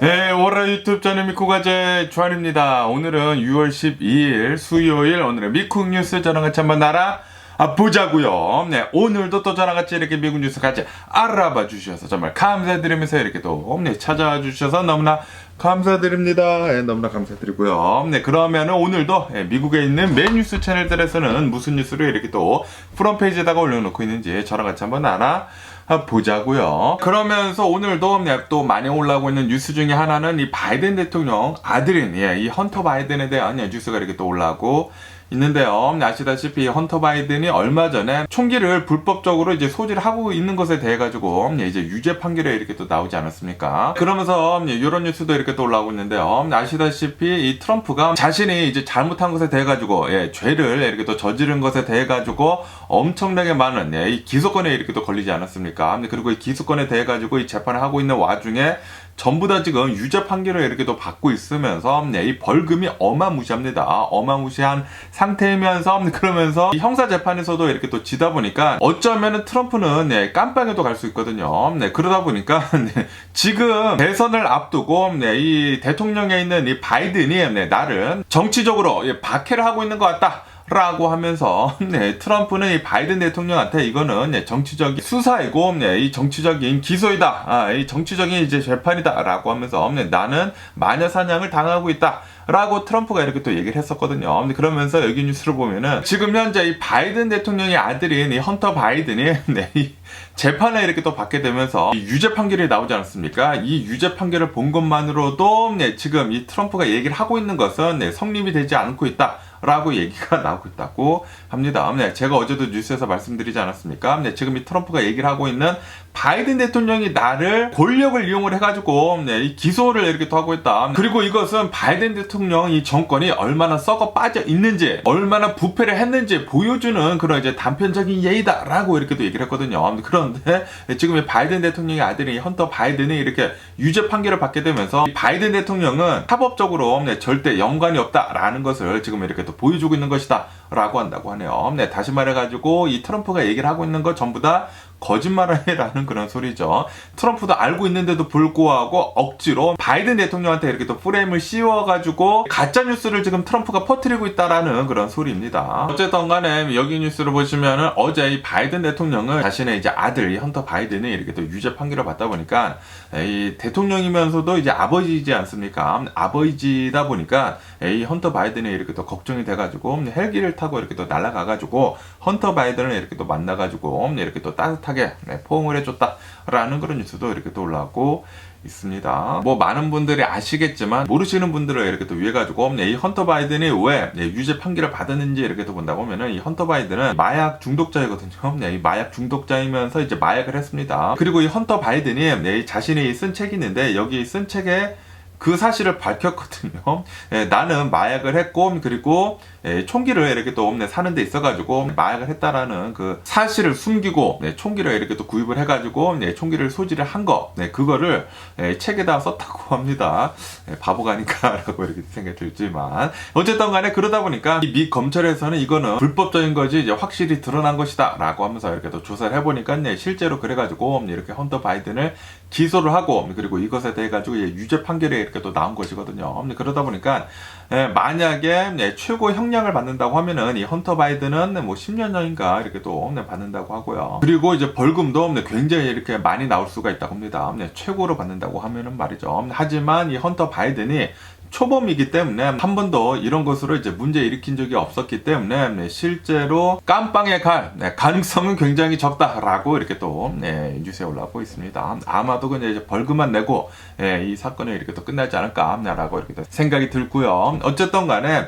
네, 월화 유튜브 저는 미쿠가제 주한입니다. 오늘은 6월 12일 수요일, 오늘의 미국 뉴스 저랑 같이 한번 보자고요. 네, 오늘도 또 저랑 같이 이렇게 미국 뉴스 같이 알아봐 주셔서 정말 감사드리면서 이렇게 또 찾아와 주셔서 너무나 감사드립니다. 네, 너무나 감사드리고요. 네, 그러면은 오늘도 미국에 있는 메인 뉴스 채널들에서는 무슨 뉴스를 이렇게 또 프론페이지에다가 올려놓고 있는지 저랑 같이 한번 보자고요. 그러면서 오늘도 또 많이 올라오고 있는 뉴스 중에 하나는 이 바이든 대통령 아들인 이 헌터 바이든에 대한 뉴스가 이렇게 또 올라오고 있는데요. 아시다시피 헌터 바이든이 얼마 전에 총기를 불법적으로 이제 소지를 하고 있는 것에 대해 가지고 이제 유죄 판결에 이렇게 또 나오지 않았습니까? 그러면서 이런 뉴스도 이렇게 또 올라오고 있는데요. 아시다시피 이 트럼프가 자신이 이제 잘못한 것에 대해 가지고 죄를 이렇게 또 저지른 것에 대해 가지고 엄청나게 많은 이 기소권에 이렇게 또 걸리지 않았습니까? 그리고 이 기소권에 대해 가지고 이 재판을 하고 있는 와중에 전부 다 지금 유죄 판결을 이렇게 또 받고 있으면서 이 벌금이 어마무시합니다. 어마무시한 상태이면서 그러면서 이 형사 재판에서도 이렇게 또 지다 보니까 어쩌면은 트럼프는 깜빵에도 갈 수 있거든요. 그러다 보니까 지금 대선을 앞두고 이 대통령에 있는 이 바이든이 나름 정치적으로 박해를 하고 있는 것 같다. 라고 하면서 트럼프는 이 바이든 대통령한테 이거는 정치적인 수사이고 이 정치적인 기소이다. 이 정치적인 이제 재판이다 라고 하면서 나는 마녀 사냥을 당하고 있다. 라고 트럼프가 이렇게 또 얘기를 했었거든요. 그러면서 여기 뉴스를 보면은 지금 현재 이 바이든 대통령의 아들인 이 헌터 바이든이 이 재판을 이렇게 또 받게 되면서 이 유죄 판결이 나오지 않았습니까? 이 유죄 판결을 본 것만으로도 지금 이 트럼프가 얘기를 하고 있는 것은 성립이 되지 않고 있다. 라고 얘기가 나오고 있다고 합니다. 제가 어제도 뉴스에서 말씀드리지 않았습니까? 지금 이 트럼프가 얘기를 하고 있는 바이든 대통령이 나를 권력을 이용을 해가지고 이 기소를 이렇게 또 하고 있다. 그리고 이것은 바이든 대통령 이 정권이 얼마나 썩어 빠져 있는지, 얼마나 부패를 했는지 보여주는 그런 이제 단편적인 예이다라고 이렇게 또 얘기를 했거든요. 그런데 지금 이 바이든 대통령의 아들이 헌터 바이든이 이렇게 유죄 판결을 받게 되면서 이 바이든 대통령은 합법적으로 절대 연관이 없다라는 것을 지금 이렇게 또 보여주고 있는 것이다 라고 한다고 하네요. 다시 말해가지고 이 트럼프가 얘기를 하고 있는 것 전부 다 거짓말을 해라는 그런 소리죠. 트럼프도 알고 있는데도 불구하고 억지로 바이든 대통령한테 이렇게 또 프레임을 씌워가지고 가짜뉴스를 지금 트럼프가 퍼뜨리고 있다라는 그런 소리입니다. 어쨌든 간에 여기 뉴스를 보시면은 어제 이 바이든 대통령은 자신의 이제 아들 이 헌터 바이든이 이렇게 또 유죄 판결을 받다 보니까 이 대통령이면서도 이제 아버지이지 않습니까? 아버지다 보니까 이 헌터 바이든이 이렇게 또 걱정이 돼가지고 헬기를 타고 이렇게 또 날아가가지고 헌터 바이든을 이렇게 또 만나가지고 이렇게 또 따뜻하게 포옹을 해줬다라는 그런 뉴스도 이렇게 또 올라오고 있습니다. 뭐 많은 분들이 아시겠지만 모르시는 분들을 이렇게 또 위해 가지고 이 헌터 바이든이 왜 유죄 판결을 받았는지 이렇게 또 본다 보면은 이 헌터 바이든은 마약 중독자이거든요. 이 마약 중독자이면서 이제 마약을 했습니다. 그리고 이 헌터 바이든이 자신이 쓴 책이 있는데 여기 쓴 책에 그 사실을 밝혔거든요. 나는 마약을 했고 그리고 총기를 이렇게 또 사는 데 있어가지고 마약을 했다라는 그 사실을 숨기고 총기를 이렇게 또 구입을 해가지고 총기를 소지를 한 거 그거를 책에다 썼다고 합니다. 바보가 아닐까라고 이렇게 생각이 들지만 어쨌든 간에 그러다 보니까 이 미 검찰에서는 이거는 불법적인 거지 이제 확실히 드러난 것이다 라고 하면서 이렇게 또 조사를 해보니까 실제로 그래가지고 이렇게 헌터 바이든을 기소를 하고 그리고 이것에 대해 가지고 유죄 판결이 이렇게 또 나온 것이거든요. 그러다 보니까 만약에 최고 형량을 받는다고 하면은 이 헌터 바이든은 뭐 10년형인가 이렇게 또 받는다고 하고요. 그리고 이제 벌금도 굉장히 이렇게 많이 나올 수가 있다고 합니다. 최고로 받는다고 하면은 말이죠. 하지만 이 헌터 바이든이 초범이기 때문에 한 번도 이런 것으로 이제 문제 일으킨 적이 없었기 때문에 실제로 깜빵에 갈 가능성은 굉장히 적다라고 이렇게 또 뉴스에 올라오고 있습니다. 아마도 그냥 이제 벌금만 내고 이 사건이 이렇게 또 끝나지 않을까라고 이렇게 또 생각이 들고요. 어쨌든 간에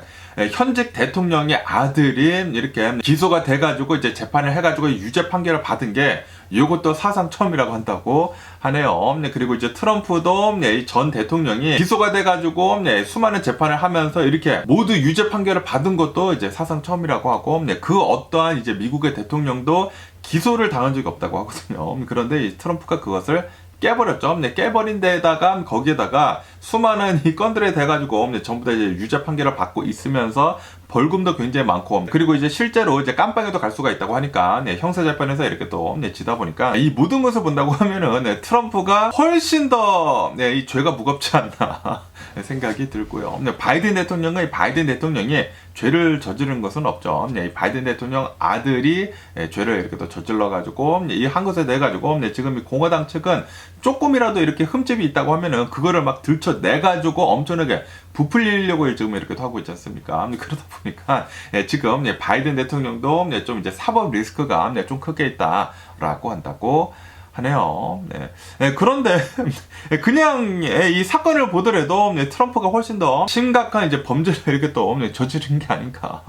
현직 대통령의 아들이 이렇게 기소가 돼가지고 이제 재판을 해가지고 유죄 판결을 받은 게 이것도 사상 처음이라고 한다고 하네요. 그리고 이제 트럼프도 전 대통령이 기소가 돼가지고 수많은 재판을 하면서 이렇게 모두 유죄 판결을 받은 것도 이제 사상 처음이라고 하고 그 어떠한 이제 미국의 대통령도 기소를 당한 적이 없다고 하거든요. 그런데 이 트럼프가 그것을 깨버렸죠. 깨버린 데다가 거기에다가 수많은 이 건들에 대가지고 전부 다 이제 유죄 판결을 받고 있으면서 벌금도 굉장히 많고, 그리고 이제 실제로 이제 깜빵에도 갈 수가 있다고 하니까 형사재판에서 이렇게 또 지다 보니까 이 모든 것을 본다고 하면은 트럼프가 훨씬 더 이 죄가 무겁지 않나 생각이 들고요. 바이든 대통령이 죄를 저지른 것은 없죠. 이 바이든 대통령 아들이 죄를 이렇게 또 저질러가지고 이 한 것에 대해 가지고 지금 이 공화당 측은 조금이라도 이렇게 흠집이 있다고 하면은 그거를 막 들춰내가지고 엄청나게 부풀리려고 지금 이렇게 하고 있지 않습니까? 그러다 보니까 지금 바이든 대통령도 좀 이제 사법 리스크가 좀 크게 있다라고 한다고 하네요. 그런데 그냥 이 사건을 보더라도 트럼프가 훨씬 더 심각한 이제 범죄를 이렇게 또 저지른 게 아닌가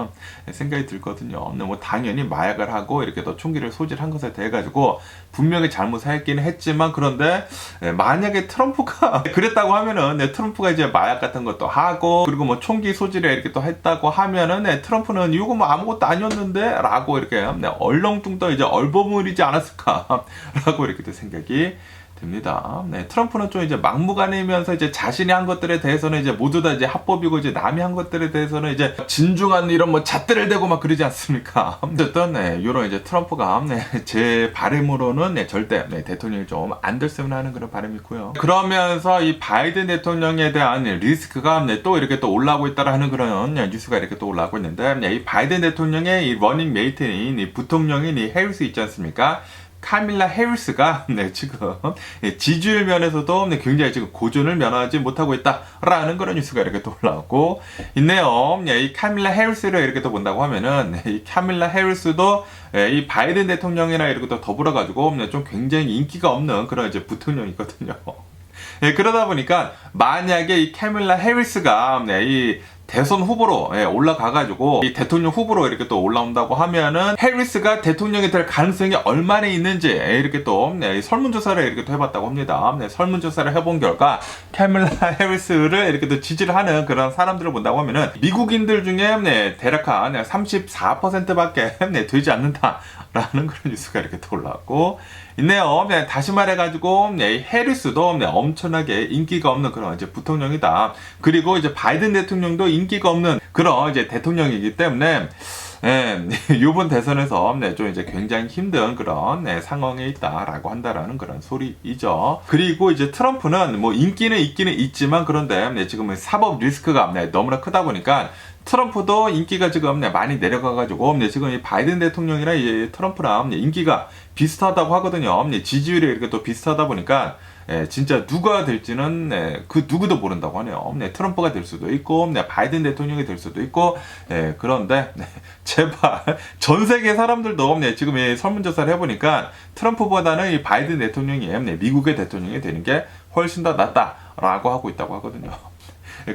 생각이 들거든요. 뭐 당연히 마약을 하고 이렇게 또 총기를 소지한 것에 대해 가지고 분명히 잘못했기는 했지만, 그런데 만약에 트럼프가 그랬다고 하면은 트럼프가 이제 마약 같은 것도 하고 그리고 뭐 총기 소지를 이렇게 또 했다고 하면은 트럼프는 이거 뭐 아무것도 아니었는데라고 이렇게 얼렁뚱땅 이제 얼버무리지 않았을까라고 이렇게 생각이 됩니다. 트럼프는 좀 이제 막무가내면서 이제 자신이 한 것들에 대해서는 이제 모두 다 이제 합법이고, 이제 남이 한 것들에 대해서는 이제 진중한 이런 뭐 잣대를 대고 막 그러지 않습니까? 어쨌든 이런 이제 트럼프가 제 바람으로는 절대 대통령이 좀 안 됐으면 하는 그런 바람이 있고요. 그러면서 이 바이든 대통령에 대한 리스크가 또 이렇게 또 올라오고 있다라는 그런 뉴스가 이렇게 또 올라오고 있는데, 이 바이든 대통령의 이 러닝 메이트인 이 부통령인 이 해리스 있지 않습니까? 카밀라 해리스가 지금 지지율 면에서도 굉장히 지금 고전을 면하지 못하고 있다라는 그런 뉴스가 이렇게 또 올라오고 있네요. 이 카밀라 해리스를 이렇게 또 본다고 하면은 이 카밀라 해리스도 이 바이든 대통령이나 이렇게 또 더불어 가지고 좀 굉장히 인기가 없는 그런 이제 부통령이거든요. 그러다 보니까 만약에 이 카밀라 해리스가 이 대선 후보로 올라가가지고 이 대통령 후보로 이렇게 또 올라온다고 하면은 해리스가 대통령이 될 가능성이 얼마나 있는지 이렇게 또 설문조사를 이렇게 또 해봤다고 합니다. 설문조사를 해본 결과 카밀라 해리스를 이렇게 또 지지를 하는 그런 사람들을 본다고 하면은 미국인들 중에 대략 한 34%밖에 되지 않는다라는 그런 뉴스가 이렇게 또 올라왔고 있네요. 다시 말해가지고 해리스도 엄청나게 인기가 없는 그런 이제 부통령이다. 그리고 이제 바이든 대통령도 인기가 없는 그런 이제 대통령이기 때문에 이번 대선에서 좀 이제 굉장히 힘든 그런 상황에 있다라고 한다라는 그런 소리이죠. 그리고 이제 트럼프는 뭐 인기는 있기는 있지만, 그런데 지금은 사법 리스크가 너무나 크다 보니까 트럼프도 인기가 지금 많이 내려가가지고 지금 이 바이든 대통령이랑 이 트럼프랑 인기가 비슷하다고 하거든요. 지지율이 이렇게 또 비슷하다 보니까 진짜 누가 될지는 그 누구도 모른다고 하네요. 트럼프가 될 수도 있고 바이든 대통령이 될 수도 있고, 그런데 제발 전 세계 사람들도 지금 이 설문조사를 해보니까 트럼프보다는 이 바이든 대통령이 미국의 대통령이 되는 게 훨씬 더 낫다라고 하고 있다고 하거든요.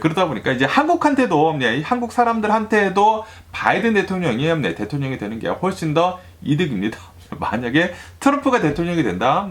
그러다 보니까 이제 한국한테도 한국 사람들한테도 바이든 대통령이 대통령이 되는 게 훨씬 더 이득입니다. 만약에 트럼프가 대통령이 된다,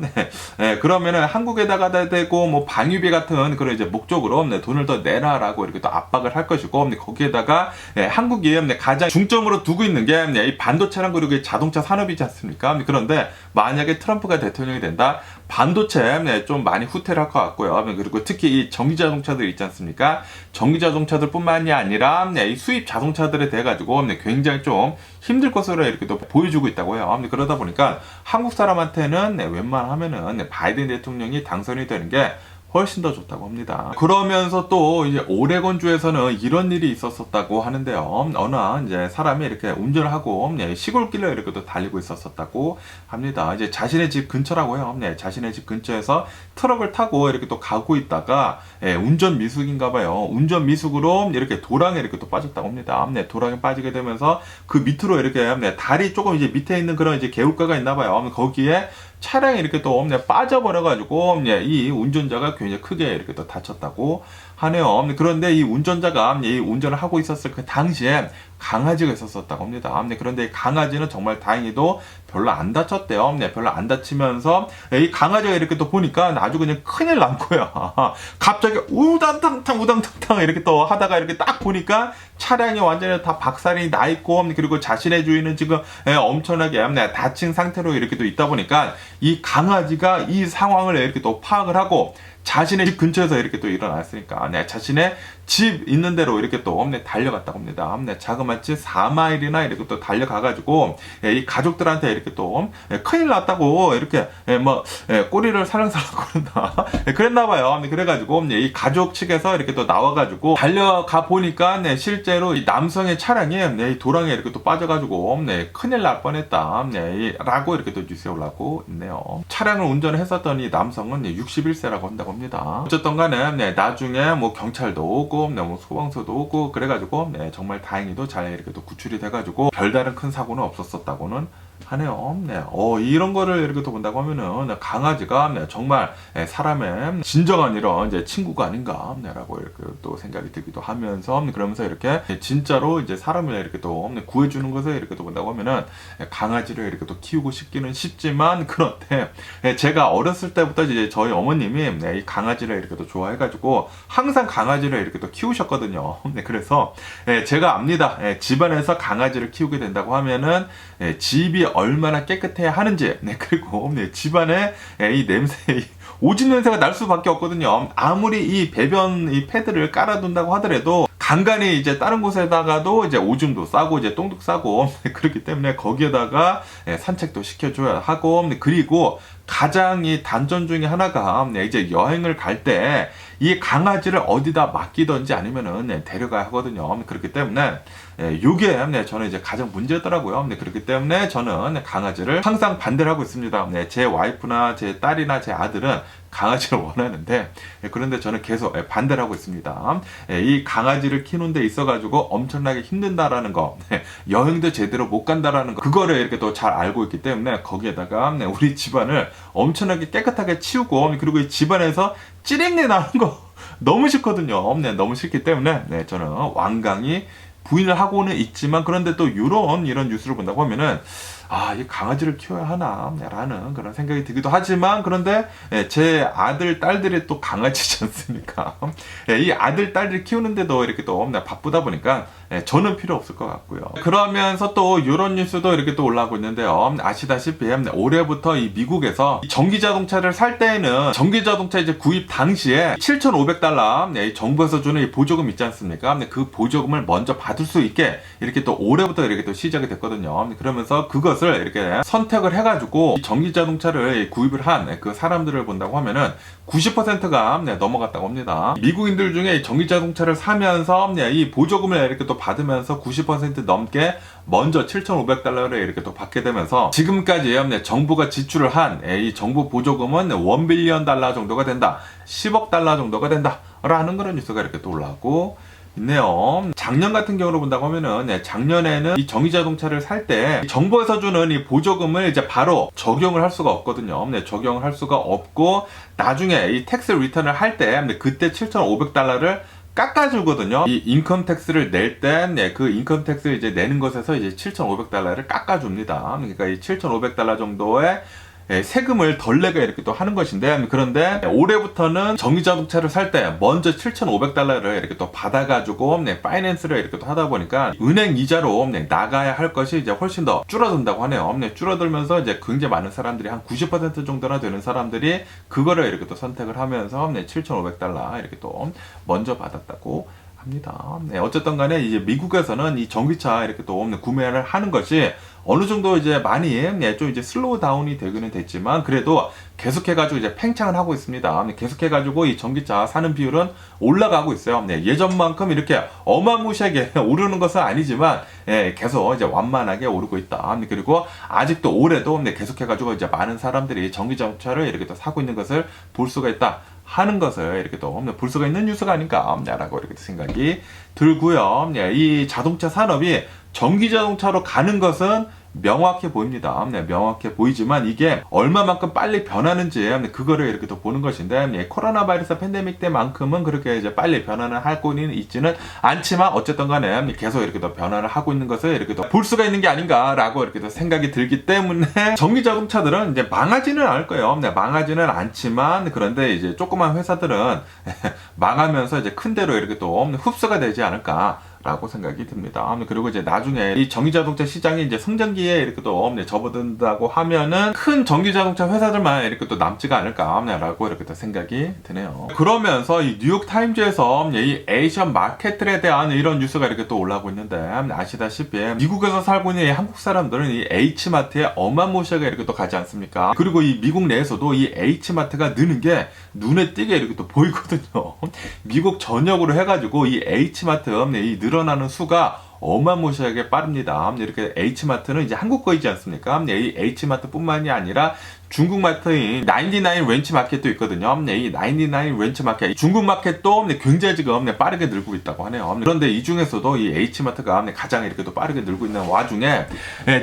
그러면은 한국에다가 대고 뭐 방위비 같은 그런 이제 목적으로 돈을 더 내놔라고 이렇게 또 압박을 할 것이고, 거기에다가 한국이 가장 중점으로 두고 있는 게 이 반도체랑 그리고 자동차 산업이지 않습니까? 그런데 만약에 트럼프가 대통령이 된다, 반도체 좀 많이 후퇴를 할 것 같고요. 그리고 특히 이 전기 자동차들 있지 않습니까? 전기 자동차들뿐만이 아니라 이 수입 자동차들에 대해 가지고 굉장히 좀 힘들 것으로 이렇게 또 보여주고 있다고요. 그러다 보니까 한국 사람한테는 웬만하면은 바이든 대통령이 당선이 되는 게 훨씬 더 좋다고 합니다. 그러면서 또 이제 오레곤주에서는 이런 일이 있었었다고 하는데요. 어느 이제 사람이 이렇게 운전을 하고 시골길로 이렇게 또 달리고 있었었다고 합니다. 이제 자신의 집 근처라고요. 자신의 집 근처에서 트럭을 타고 이렇게 또 가고 있다가 운전 미숙인가 봐요. 운전 미숙으로 이렇게 도랑에 이렇게 또 빠졌다고 합니다. 도랑에 빠지게 되면서 그 밑으로 이렇게 다리 조금 이제 밑에 있는 그런 이제 개울가가 있나 봐요. 거기에 차량이 이렇게 또 빠져버려가지고 이 운전자가 굉장히 크게 이렇게 또 다쳤다고 하네요. 그런데 이 운전자가 이 운전을 하고 있었을 그 당시에 강아지가 있었다고 합니다. 그런데 이 강아지는 정말 다행히도 별로 안 다쳤대요. 별로 안 다치면서 이 강아지가 이렇게 또 보니까 아주 그냥 큰일 난 거야. 갑자기 우당탕탕 이렇게 또 하다가 이렇게 딱 보니까 차량이 완전히 다 박살이 나 있고, 그리고 자신의 주인은 지금 엄청나게 다친 상태로 이렇게 또 있다 보니까 이 강아지가 이 상황을 이렇게 또 파악을 하고 자신의 집 근처에서 이렇게 또 일어났으니까 자신의 집 있는 대로 이렇게 또 달려갔다고 합니다. 자그마치 4마일이나 이렇게 또 달려가가지고 이 가족들한테 이렇게 또 큰일 났다고 이렇게 꼬리를 살랑살랑 거린다 그랬나봐요. 그래가지고 이 가족 측에서 이렇게 또 나와가지고 달려가 보니까 실제로 이 남성의 차량이 이 도랑에 이렇게 또 빠져가지고 큰일 날 뻔했다 라고 이렇게 또 뉴스에 올라오고 있네요. 차량을 운전했었던 이 남성은 61세라고 한다고 합니다. 어쨌든 간에 나중에 뭐 경찰도 오고 뭐 소방서도 오고 그래가지고 정말 다행히도 잘 이렇게 또 구출이 돼가지고 별다른 큰 사고는 없었다고는 하네요. 이런 거를 이렇게 또 본다고 하면은 강아지가 정말 사람의 진정한 이런 이제 친구가 아닌가라고 이렇게 또 생각이 들기도 하면서 그러면서 이렇게 진짜로 이제 사람을 이렇게 또 구해주는 것을 이렇게 또 본다고 하면은 강아지를 이렇게 또 키우고 싶기는 쉽지만 그런데 제가 어렸을 때부터 이제 저희 어머님이 이 강아지를 이렇게 또 좋아해가지고 항상 강아지를 이렇게 또 키우셨거든요. 그래서 제가 압니다. 집안에서 강아지를 키우게 된다고 하면은 집이 얼마나 깨끗해야 하는지 그리고 집안에 이 냄새 오줌 냄새가 날 수밖에 없거든요. 아무리 이 배변 이 패드를 깔아둔다고 하더라도 간간히 이제 다른 곳에다가도 이제 오줌도 싸고 이제 똥도 싸고 그렇기 때문에 거기에다가 산책도 시켜줘야 하고 그리고 가장 이 단점 중에 하나가 이제 여행을 갈 때 이 강아지를 어디다 맡기던지 아니면은 데려가야 하거든요. 그렇기 때문에 요게 저는 이제 가장 문제더라고요. 그렇기 때문에 저는 강아지를 항상 반대를 하고 있습니다. 제 와이프나 제 딸이나 제 아들은 강아지를 원하는데 그런데 저는 계속 반대를 하고 있습니다. 이 강아지를 키우는 데 있어가지고 엄청나게 힘든다라는 거, 여행도 제대로 못 간다라는 거, 그거를 이렇게 또 잘 알고 있기 때문에 거기에다가 우리 집안을 엄청나게 깨끗하게 치우고 그리고 이 집안에서 찌랭내 나는 거 너무 싫거든요. 너무 싫기 때문에 저는 완강히 부인을 하고는 있지만 그런데 또 이런 뉴스를 본다고 하면은 이 강아지를 키워야 하나 라는 그런 생각이 들기도 하지만 그런데 제 아들 딸들이 또 강아지지 않습니까? 이 아들 딸들 키우는데도 이렇게 또 바쁘다 보니까 저는 필요 없을 것 같고요. 그러면서 또 이런 뉴스도 이렇게 또 올라오고 있는데요. 아시다시피 올해부터 이 미국에서 전기 자동차를 살 때에는 전기 자동차 이제 구입 당시에 $7,500 정부에서 주는 이 보조금 있지 않습니까? 그 보조금을 먼저 받을 수 있게 이렇게 또 올해부터 이렇게 또 시작이 됐거든요. 그러면서 그것을 이렇게 선택을 해가지고 전기 자동차를 구입을 한 그 사람들을 본다고 하면은 90%가 넘어갔다고 합니다. 미국인들 중에 전기 자동차를 사면서 이 보조금을 이렇게 또 받으면서 90% 넘게 먼저 $7,500를 이렇게 또 받게 되면서 지금까지 정부가 지출을 한 이 정부 보조금은 $1빌리언 정도가 된다. $10억 정도가 된다. 라는 그런 뉴스가 이렇게 또 올라오고 있네요. 작년 같은 경우로 본다고 하면은 작년에는 이 전기 자동차를 살 때 정부에서 주는 이 보조금을 이제 바로 적용을 할 수가 없거든요. 적용을 할 수가 없고 나중에 이 텍스 리턴을 할 때 그때 $7,500를 깎아주거든요. 이 인컴 텍스를 낼 때 그 인컴 텍스를 이제 내는 것에서 이제 $7,500를 깎아줍니다. 그러니까 이 $7,500 정도의 세금을 덜 내가 이렇게 또 하는 것인데 그런데 올해부터는 전기 자동차를 살 때 먼저 $7,500를 이렇게 또 받아가지고 파이낸스를 이렇게 또 하다 보니까 은행 이자로 나가야 할 것이 이제 훨씬 더 줄어든다고 하네요. 줄어들면서 이제 굉장히 많은 사람들이 한 90% 정도나 되는 사람들이 그거를 이렇게 또 선택을 하면서 $7,500 이렇게 또 먼저 받았다고 합니다. 어쨌든 간에 이제 미국에서는 이 전기차 이렇게 또 구매를 하는 것이 어느 정도 이제 많이 좀 이제 슬로우 다운이 되기는 됐지만 그래도 계속해가지고 이제 팽창을 하고 있습니다. 계속해가지고 이 전기차 사는 비율은 올라가고 있어요. 예전만큼 이렇게 어마무시하게 오르는 것은 아니지만 계속 이제 완만하게 오르고 있다. 그리고 아직도 올해도 계속해가지고 이제 많은 사람들이 전기자동차를 이렇게 또 사고 있는 것을 볼 수가 있다. 하는 것을 이렇게 또 볼 수가 있는 뉴스가 아닌가라고 이렇게 생각이 들고요. 이 자동차 산업이 전기 자동차로 가는 것은 명확해 보입니다. 명확해 보이지만 이게 얼마만큼 빨리 변하는지 그거를 이렇게 또 보는 것인데 코로나 바이러스 팬데믹 때만큼은 그렇게 이제 빨리 변화를 하고는 있지는 않지만 어쨌든 간에 계속 이렇게 또 변화를 하고 있는 것을 이렇게 또 볼 수가 있는 게 아닌가라고 이렇게 또 생각이 들기 때문에 전기 자동차들은 이제 망하지는 않을 거예요. 망하지는 않지만 그런데 이제 조그만 회사들은 망하면서 이제 큰 데로 이렇게 또 흡수가 되지 않을까 라고 생각이 듭니다. 그리고 이제 나중에 이 전기자동차 시장이 이제 성장기에 이렇게 또 접어든다고 하면은 큰 전기자동차 회사들만 이렇게 또 남지가 않을까라고 이렇게 또 생각이 드네요. 그러면서 이 뉴욕 타임즈에서 이 에이션 마켓들에 대한 이런 뉴스가 이렇게 또 올라오고 있는데, 아시다시피 미국에서 살고 있는 이 한국 사람들은 이 H마트에 어마무시하게 이렇게 또 가지 않습니까? 그리고 이 미국 내에서도 이 H마트가 느는 게 눈에 띄게 이렇게 또 보이거든요. 미국 전역으로 해가지고 이 H마트 이 늘어나는 수가 어마무시하게 빠릅니다. 이렇게 H마트는 이제 한국 거이지 않습니까? 이 H마트뿐만이 아니라 중국 마트인 99 렌치 마켓도 있거든요. 이 99 렌치 마켓, 중국 마켓도 굉장히 지금 빠르게 늘고 있다고 하네요. 그런데 이 중에서도 이 H마트가 가장 이렇게 또 빠르게 늘고 있는 와중에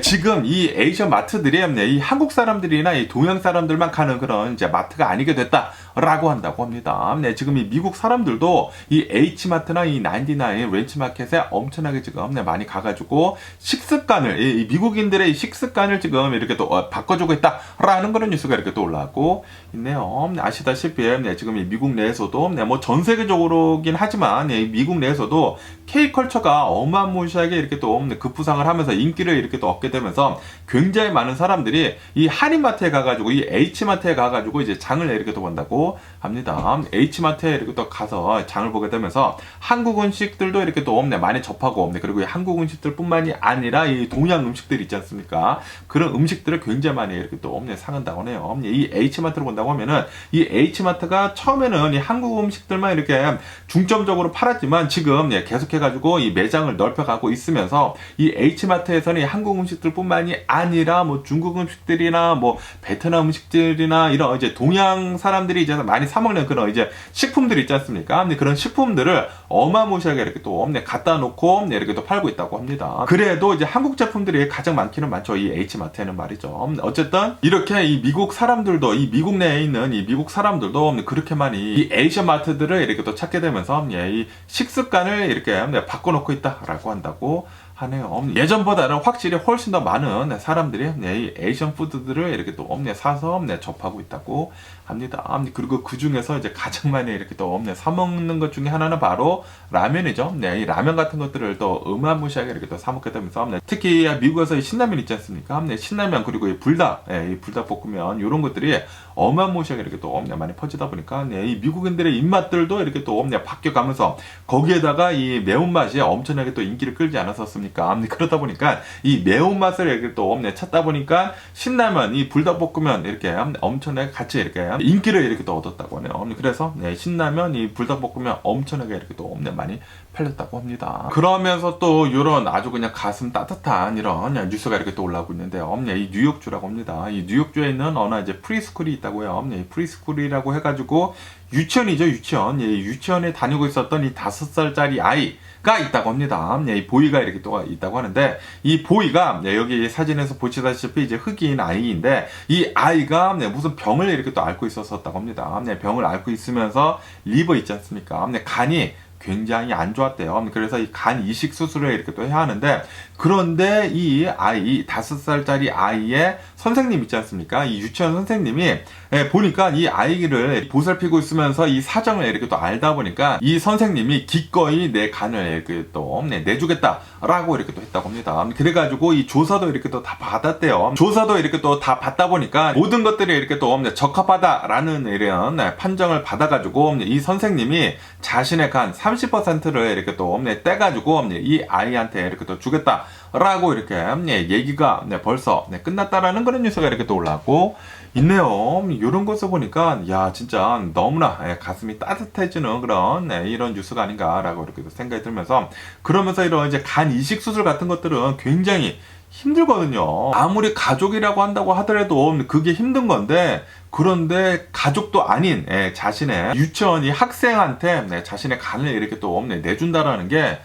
지금 이 에이션 마트들이 이 한국 사람들이나 이 동양 사람들만 가는 그런 이제 마트가 아니게 됐다라고 한다고 합니다. 지금 이 미국 사람들도 이 H마트나 이 99 렌치 마켓에 엄청나게 지금 많이 가가지고 식습관을, 이 미국인들의 식습관을 지금 이렇게 또 바꿔주고 있다라는 그런 뉴스가 이렇게 또 올라오고 있네요. 아시다시피 지금 이 미국 내에서도 뭐 전 세계적으로긴 하지만 미국 내에서도 K컬처가 어마무시하게 이렇게 또 급부상을 하면서 인기를 이렇게 또 얻게 되면서 굉장히 많은 사람들이 이 한인마트에 가가지고 이 H마트에 가가지고 이제 장을 이렇게 또 본다고 합니다. H마트에 이렇게 또 가서 장을 보게 되면서 한국 음식들도 이렇게 또 많이 접하고, 그리고 이 한국 음식들뿐만이 아니라 이 동양 음식들 있지 않습니까? 그런 음식들을 굉장히 많이 이렇게 또 사간다고 하네요. 이 H마트를 본다고 하면은 이 H마트가 처음에는 이 한국 음식들만 이렇게 중점적으로 팔았지만 지금 계속해가지고 이 매장을 넓혀가고 있으면서 이 H마트에서는 이 한국 음식들뿐만이 아니라 뭐 중국 음식들이나 뭐 베트남 음식들이나 이런 이제 동양 사람들이 이제 많이 사 먹는 그런 이제 식품들 있지 않습니까? 그런 식품들을 어마무시하게 이렇게 또 갖다 놓고 이렇게 또 팔고 있다고 합니다. 그래도 이제 한국 제품들이 가장 많기는 많죠. 이 H마트에는 말이죠. 어쨌든 이렇게 이 미국 사람들도, 이 미국 내에 있는 이 미국 사람들도 그렇게 많이 이 에이션 마트들을 이렇게 또 찾게 되면서 이 식습관을 이렇게 바꿔놓고 있다라고 한다고 하네요. 예전보다는 확실히 훨씬 더 많은 사람들이 이 에이션 푸드들을 이렇게 또 사서 접하고 있다고 합니다. 그리고 그 중에서 이제 가장 많이 이렇게 또 사 먹는 것 중에 하나는 바로 라면이죠. 이 라면 같은 것들을 또 어마무시하게 이렇게 또 사 먹게 되면서 특히 미국에서 이 신라면 있지 않습니까? 신라면, 그리고 이 불닭, 이 불닭볶음면 이런 것들이 어마무시하게 이렇게 또 많이 퍼지다 보니까 이 미국인들의 입맛들도 이렇게 또 바뀌어가면서 거기에다가 이 매운맛이 엄청나게 또 인기를 끌지 않았었습니까? 그러다 보니까 이 매운맛을 이렇게 또 찾다 보니까 신라면, 이 불닭볶음면 이렇게 엄청나게 같이 이렇게 인기를 이렇게 또 얻었다고 하네요. 그래서 신라면, 이 불닭볶음면 엄청나게 이렇게 또 많이 팔렸다고 합니다. 그러면서 또 이런 아주 그냥 가슴 따뜻한 이런 뉴스가 이렇게 또 올라오고 있는데요. 이 뉴욕주라고 합니다. 이 뉴욕주에 있는 어느 이제 프리스쿨이 있다고요. 프리스쿨이라고 해가지고 유치원이죠, 유치원. 유치원에 다니고 있었던 이 5살짜리 아이가 있다고 합니다. 이 보이가 이렇게 또 있다고 하는데, 이 보이가 여기 사진에서 보시다시피 이제 흑인 아이인데, 이 아이가 무슨 병을 이렇게 또 앓고 있었다고 합니다. 병을 앓고 있으면서 리버 있지 않습니까? 간이 굉장히 안 좋았대요. 그래서 이 간 이식 수술을 이렇게 또 해야 하는데, 그런데 이 아이, 5살짜리 아이의 선생님 있지 않습니까? 이 유치원 선생님이 보니까 이 아이를 보살피고 있으면서 이 사정을 이렇게 또 알다 보니까 이 선생님이 기꺼이 내 간을 이렇게 또 내주겠다라고 이렇게 또 했다고 합니다. 그래가지고 이 조사도 이렇게 또 다 받았대요. 조사도 이렇게 또 다 받다 보니까 모든 것들이 이렇게 또 적합하다라는 이런 판정을 받아가지고 이 선생님이 자신의 간 30%를 이렇게 또 떼가지고 이 아이한테 이렇게 또 주겠다라고 이렇게 얘기가 벌써 끝났다라는 그런 뉴스가 이렇게 또 올라오고 있네요. 이런 것을 보니까 야, 진짜 너무나 가슴이 따뜻해지는 그런 이런 뉴스가 아닌가라고 이렇게 생각이 들면서, 그러면서 이런 이제 간 이식 수술 같은 것들은 굉장히 힘들거든요. 아무리 가족이라고 한다고 하더라도 그게 힘든 건데, 그런데 가족도 아닌 자신의 유치원이 학생한테 자신의 간을 이렇게 또 내준다라는 게,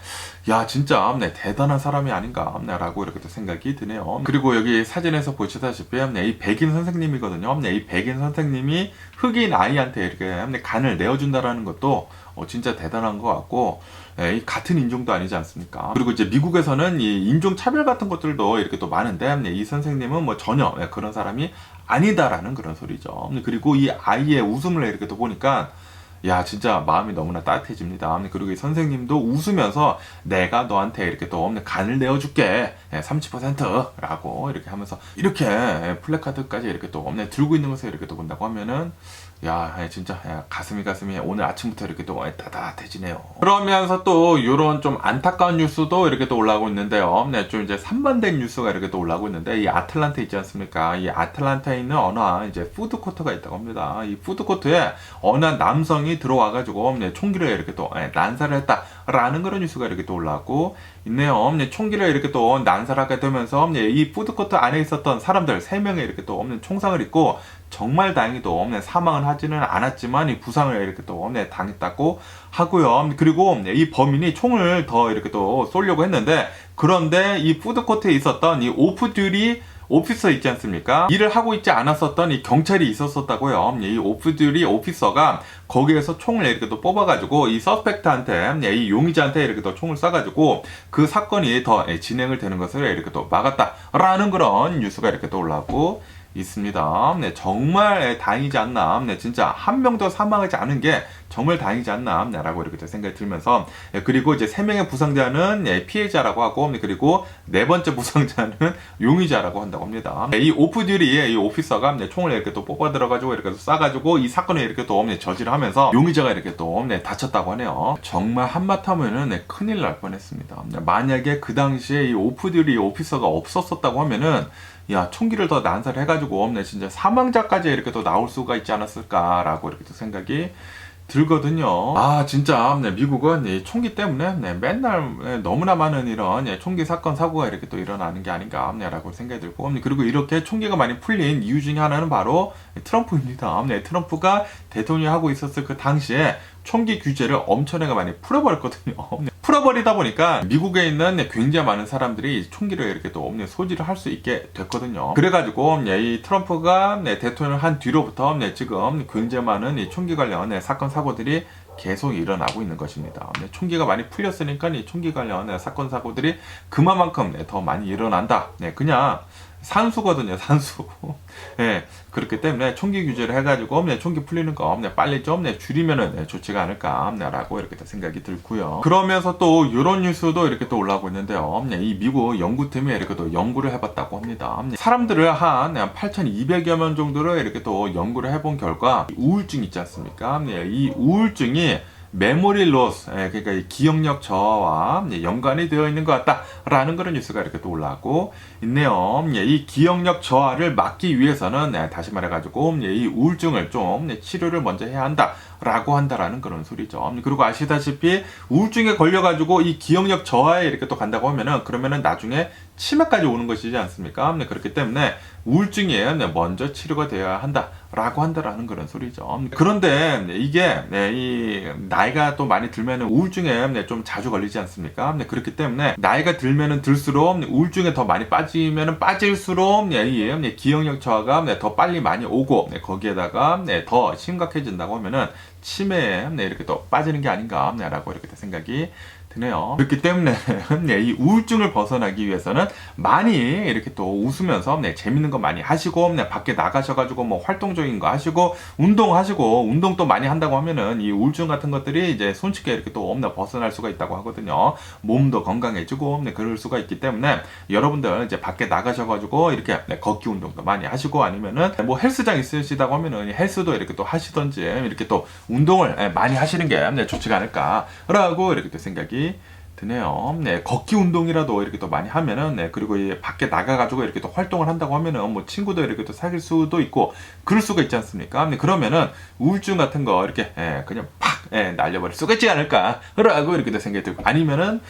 야, 진짜 대단한 사람이 아닌가라고 이렇게 또 생각이 드네요. 그리고 여기 사진에서 보시다시피 이 백인 선생님이거든요. 이 백인 선생님이 흑인 아이한테 이렇게 간을 내어준다라는 것도 진짜 대단한 것 같고, 같은 인종도 아니지 않습니까? 그리고 이제 미국에서는 이 인종 차별 같은 것들도 이렇게 또 많은데, 이 선생님은 뭐 전혀 그런 사람이 아니다라는 그런 소리죠. 그리고 이 아이의 웃음을 이렇게 또 보니까, 야, 진짜 마음이 너무나 따뜻해집니다. 그리고 이 선생님도 웃으면서 내가 너한테 이렇게 또 간을 내어줄게. 30%라고 이렇게 하면서 이렇게 플래카드까지 이렇게 또 들고 있는 것을 이렇게 또 본다고 하면은 야, 진짜 가슴이 오늘 아침부터 이렇게 또 따뜻해지네요. 그러면서 또 요런 좀 안타까운 뉴스도 이렇게 또 올라오고 있는데요. 네, 좀 이제 산만된 뉴스가 이렇게 또 올라오고 있는데 이 아틀란타 있지 않습니까? 이 아틀란타에 있는 어느 한 이제 푸드코트가 있다고 합니다. 이 푸드코트에 어느 한 남성이 들어와가지고 총기를 이렇게 또 난사를 했다라는 그런 뉴스가 이렇게 또 올라오고 있네요. 총기를 이렇게 또 난사하게 되면서 이 푸드코트 안에 있었던 사람들 3명이 이렇게 또 총상을 입고 정말 다행히도 사망은 하지는 않았지만 이 부상을 이렇게 또 당했다고 하고요. 그리고 이 범인이 총을 더 이렇게 또 쏘려고 했는데 그런데 이 푸드코트에 있었던 이 오프듀리 오피서 있지 않습니까? 일을 하고 있지 않았었던 이 경찰이 있었다고요. 이 오프듀리 오피서가 거기에서 총을 이렇게 또 뽑아가지고 이 서스펙트한테, 이 용의자한테 이렇게 또 총을 쏴가지고 그 사건이 더 진행을 되는 것을 이렇게 또 막았다라는 그런 뉴스가 이렇게 또 올라오고 있습니다. 네, 정말 다행이지 않나. 네, 진짜 한 명도 사망하지 않은 게 정말 다행이지 않나. 네, 라고 이렇게 생각이 들면서 그리고 이제 3명의 부상자는 피해자라고 하고 그리고 4번째 부상자는 용의자라고 한다고 합니다. 이 오프듀리 이 오피서가 총을 이렇게 또 뽑아 들어가지고 이렇게 쏴가지고 이 사건을 이렇게 또 저지를 하면서 용의자가 이렇게 또 다쳤다고 하네요. 정말 한마디하면은 큰일 날 뻔했습니다. 만약에 그 당시에 이 오프듀리 오피서가 없었었다고 하면은 야, 총기를 더 난사를 해가지고 진짜 사망자까지 이렇게 또 나올 수가 있지 않았을까라고 이렇게 또 생각이 들거든요. 아, 진짜 미국은 이 총기 때문에 맨날 너무나 많은 이런 총기 사건 사고가 이렇게 또 일어나는 게 아닌가라고 생각이 들고 그리고 이렇게 총기가 많이 풀린 이유 중에 하나는 바로 트럼프입니다. 트럼프가 대통령이 하고 있었을 그 당시에 총기 규제를 엄청나게 많이 풀어버렸거든요. 풀어버리다 보니까 미국에 있는 굉장히 많은 사람들이 총기를 이렇게 또 소지를 할 수 있게 됐거든요. 그래가지고 이 트럼프가 대통령을 한 뒤로부터 지금 굉장히 많은 이 총기 관련 사건 사고들이 계속 일어나고 있는 것입니다. 총기가 많이 풀렸으니까 이 총기 관련 사건 사고들이 그만큼 더 많이 일어난다. 그냥 산수거든요, 산수. 예, 그렇기 때문에 총기 규제를 해가지고 총기 풀리는 거 빨리 좀 줄이면은 좋지가 않을까라고 이렇게 생각이 들고요. 그러면서 또 이런 뉴스도 이렇게 또 올라오고 있는데요. 이 미국 연구팀이 이렇게 또 연구를 해봤다고 합니다. 사람들을 한 8,200여 명 정도를 이렇게 또 연구를 해본 결과 우울증 있지 않습니까? 이 우울증이 메모리 로스, 그러니까 이 기억력 저하와 연관이 되어 있는 것 같다라는 그런 뉴스가 이렇게 또 올라오고 있네요. 이 기억력 저하를 막기 위해서는 다시 말해가지고 이 우울증을 좀 치료를 먼저 해야 한다라고 한다라는 그런 소리죠. 그리고 아시다시피 우울증에 걸려가지고 이 기억력 저하에 이렇게 또 간다고 하면은 그러면은 나중에 치매까지 오는 것이지 않습니까? 그렇기 때문에 우울증이 먼저 치료가 되어야 한다라고 한다라는 그런 소리죠. 그런데 이게 이 나이가 또 많이 들면은 우울증에 좀 자주 걸리지 않습니까? 그렇기 때문에 나이가 들면은 들수록 우울증에 더 많이 빠지면은 빠질수록 이 기억력 저하가 더 빨리 많이 오고 거기에다가 더 심각해진다고 하면은 치매에 이렇게 또 빠지는 게 아닌가라고 이렇게 생각이 드네요. 그렇기 때문에 이 우울증을 벗어나기 위해서는 많이 이렇게 또 웃으면서 재밌는 거 많이 하시고 밖에 나가셔가지고 뭐 활동적인 거 하시고 운동하시고 운동도 많이 한다고 하면은 이 우울증 같은 것들이 이제 손쉽게 이렇게 또 벗어날 수가 있다고 하거든요. 몸도 건강해지고 그럴 수가 있기 때문에 여러분들 이제 밖에 나가셔가지고 이렇게 걷기 운동도 많이 하시고 아니면은 뭐 헬스장 있으시다고 하면은 헬스도 이렇게 또 하시던지 이렇게 또 운동을 많이 하시는 게 좋지가 않을까라고 이렇게 또 생각이 드네요. 걷기 운동이라도 이렇게 또 많이 하면은, 그리고 밖에 나가가지고 이렇게 또 활동을 한다고 하면은, 뭐 친구도 이렇게 또 사귈 수도 있고, 그럴 수가 있지 않습니까? 그러면은 우울증 같은 거 이렇게, 그냥 팍, 날려버릴 수가 있지 않을까라고 이렇게 또 생각이 들고, 아니면은,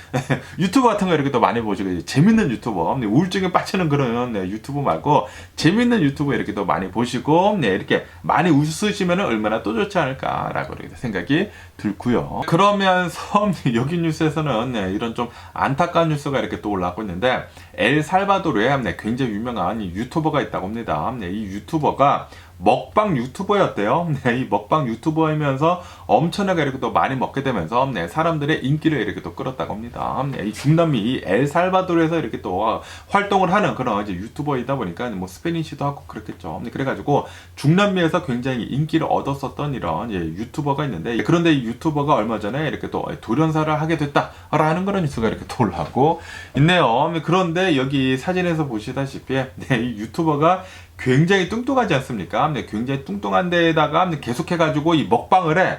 유튜브 같은 거 이렇게 또 많이 보시고, 재밌는 유튜버, 우울증에 빠지는 그런 유튜브 말고, 재밌는 유튜브 이렇게 또 많이 보시고, 이렇게 많이 웃으시면은 얼마나 또 좋지 않을까라고 이렇게 생각이 들고요. 그러면서, 여기 뉴스에서는 이런 좀 안타까운 뉴스가 이렇게 또 올라오고 있는데 엘살바도르에 굉장히 유명한 유튜버가 있다고 합니다. 이 유튜버가 먹방 유튜버였대요. 네, 이 먹방 유튜버이면서 엄청나게 이렇게 또 많이 먹게 되면서 네, 사람들의 인기를 이렇게 또 끌었다고 합니다. 네, 이 중남미 이 엘살바도르에서 이렇게 또 활동을 하는 그런 이제 유튜버이다 보니까 뭐 스페니쉬도 하고 그랬겠죠. 네, 그래가지고 중남미에서 굉장히 인기를 얻었었던 이런 유튜버가 있는데, 그런데 이 유튜버가 얼마 전에 이렇게 또 돌연사를 하게 됐다라는 그런 뉴스가 이렇게 또 올라오고 있네요. 그런데 여기 사진에서 보시다시피 네, 이 유튜버가 굉장히 뚱뚱하지 않습니까? 네, 굉장히 뚱뚱한 데에다가 계속해가지고 이 먹방을 해.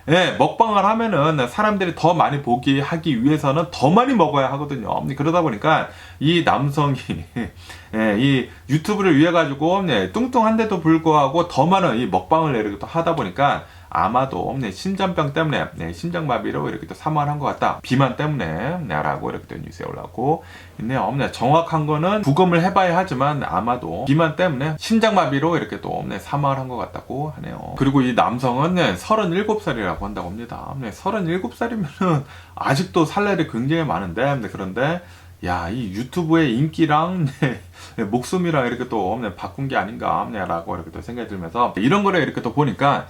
예, 먹방을 하면은 사람들이 더 많이 보기 하기 위해서는 더 많이 먹어야 하거든요. 그러다 보니까 이 남성이 예, 이 유튜브를 위해 가지고 뚱뚱한데도 불구하고 더 많은 이 먹방을 이렇게 또 하다 보니까 아마도 심장병 때문에 심장마비로 이렇게 또 사망한 것 같다. 비만 때문에 라고 이렇게 또 뉴스에 올라오고 있네요. 정확한 거는 부검을 해봐야 하지만 아마도 비만 때문에 심장마비로 이렇게 또 사망을 한 것 같다고 하네요. 그리고 이 남성은 37살이라고 한다고 합니다. 37살이면은 아직도 살 날이 굉장히 많은데 그런데 야, 이 유튜브의 인기랑 목숨이랑 이렇게 또 바꾼 게 아닌가라고 이렇게 또 생각이 들면서 이런 거를 이렇게 또 보니까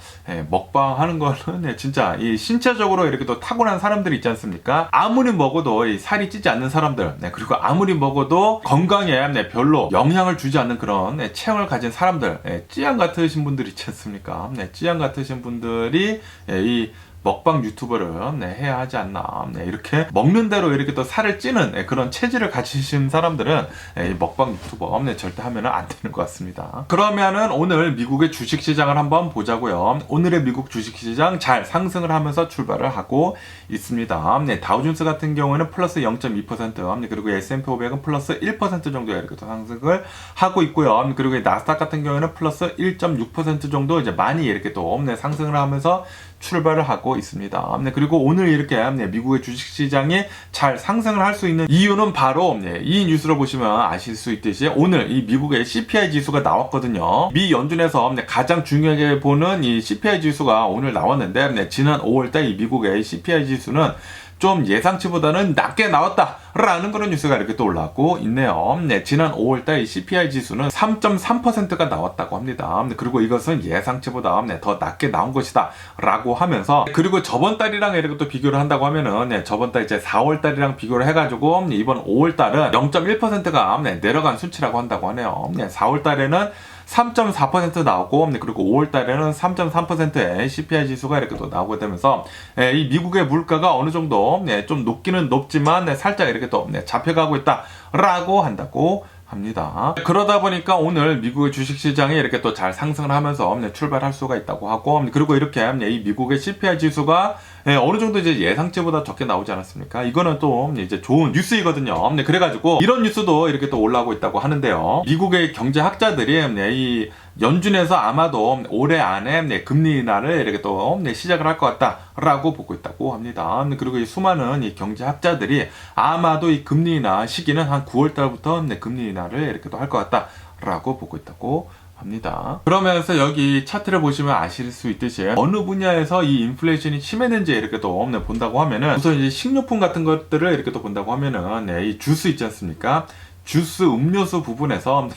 먹방 하는 거는 진짜 이 신체적으로 이렇게 또 타고난 사람들이 있지 않습니까? 아무리 먹어도 이 살이 찌지 않는 사람들, 그리고 아무리 먹어도 건강에 별로 영향을 주지 않는 그런 체형을 가진 사람들, 찌양 같으신 분들 있지 않습니까? 찌양 같으신 분들이 이 먹방 유튜버를 해야 하지 않나. 이렇게 먹는 대로 이렇게 또 살을 찌는 그런 체질을 가지신 사람들은 이 먹방 유튜버 절대 하면 안 되는 것 같습니다. 그러면은 오늘 미국의 주식시장을 한번 보자고요. 오늘의 미국 주식시장 잘 상승을 하면서 출발을 하고 있습니다. 다우존스 같은 경우에는 플러스 0.2%, 그리고 S&P 500은 플러스 1% 정도 이렇게 또 상승을 하고 있고요. 그리고 나스닥 같은 경우에는 플러스 1.6% 정도 이제 많이 이렇게 또 상승을 하면서 출발을 하고 있습니다. 그리고 오늘 이렇게 미국의 주식시장이 잘 상승을 할 수 있는 이유는 바로 이 뉴스를 보시면 아실 수 있듯이 오늘 이 미국의 CPI 지수가 나왔거든요. 미 연준에서 가장 중요하게 보는 이 CPI 지수가 오늘 나왔는데 지난 5월달 이 미국의 CPI 지수는 좀 예상치보다는 낮게 나왔다라는 그런 뉴스가 이렇게 또 올라오고 있네요. 지난 5월달 CPI 지수는 3.3%가 나왔다고 합니다. 그리고 이것은 예상치보다 더 낮게 나온 것이다 라고 하면서, 그리고 저번 달이랑 이렇게 또 비교를 한다고 하면은 저번 달 이제 4월달이랑 비교를 해가지고 이번 5월달은 0.1%가 내려간 수치라고 한다고 하네요. 4월달에는 3.4% 나오고, 그리고 5월달에는 3.3%의 CPI 지수가 이렇게 또 나오게 되면서 이 미국의 물가가 어느 정도 좀 높기는 높지만 살짝 이렇게 또 잡혀가고 있다라고 한다고 합니다. 그러다 보니까 오늘 미국의 주식시장이 이렇게 또 잘 상승을 하면서 출발할 수가 있다고 하고, 그리고 이렇게 이 미국의 CPI 지수가 어느 정도 이제 예상치보다 적게 나오지 않았습니까? 이거는 또 이제 좋은 뉴스이거든요. 그래가지고 이런 뉴스도 이렇게 또 올라오고 있다고 하는데요. 미국의 경제학자들이 이 연준에서 아마도 올해 안에 금리 인하를 이렇게 또 시작을 할 것 같다라고 보고 있다고 합니다. 그리고 이 수많은 이 경제학자들이 아마도 이 금리 인하 시기는 한 9월 달부터 금리 인하를 이렇게 또 할 것 같다라고 보고 있다고 합니다. 그러면서 여기 차트를 보시면 아실 수 있듯이 어느 분야에서 이 인플레이션이 심했는지 이렇게 또 본다고 하면은, 우선 이제 식료품 같은 것들을 이렇게 또 본다고 하면은 이 주스 있지 않습니까? 주스 음료수 부분에서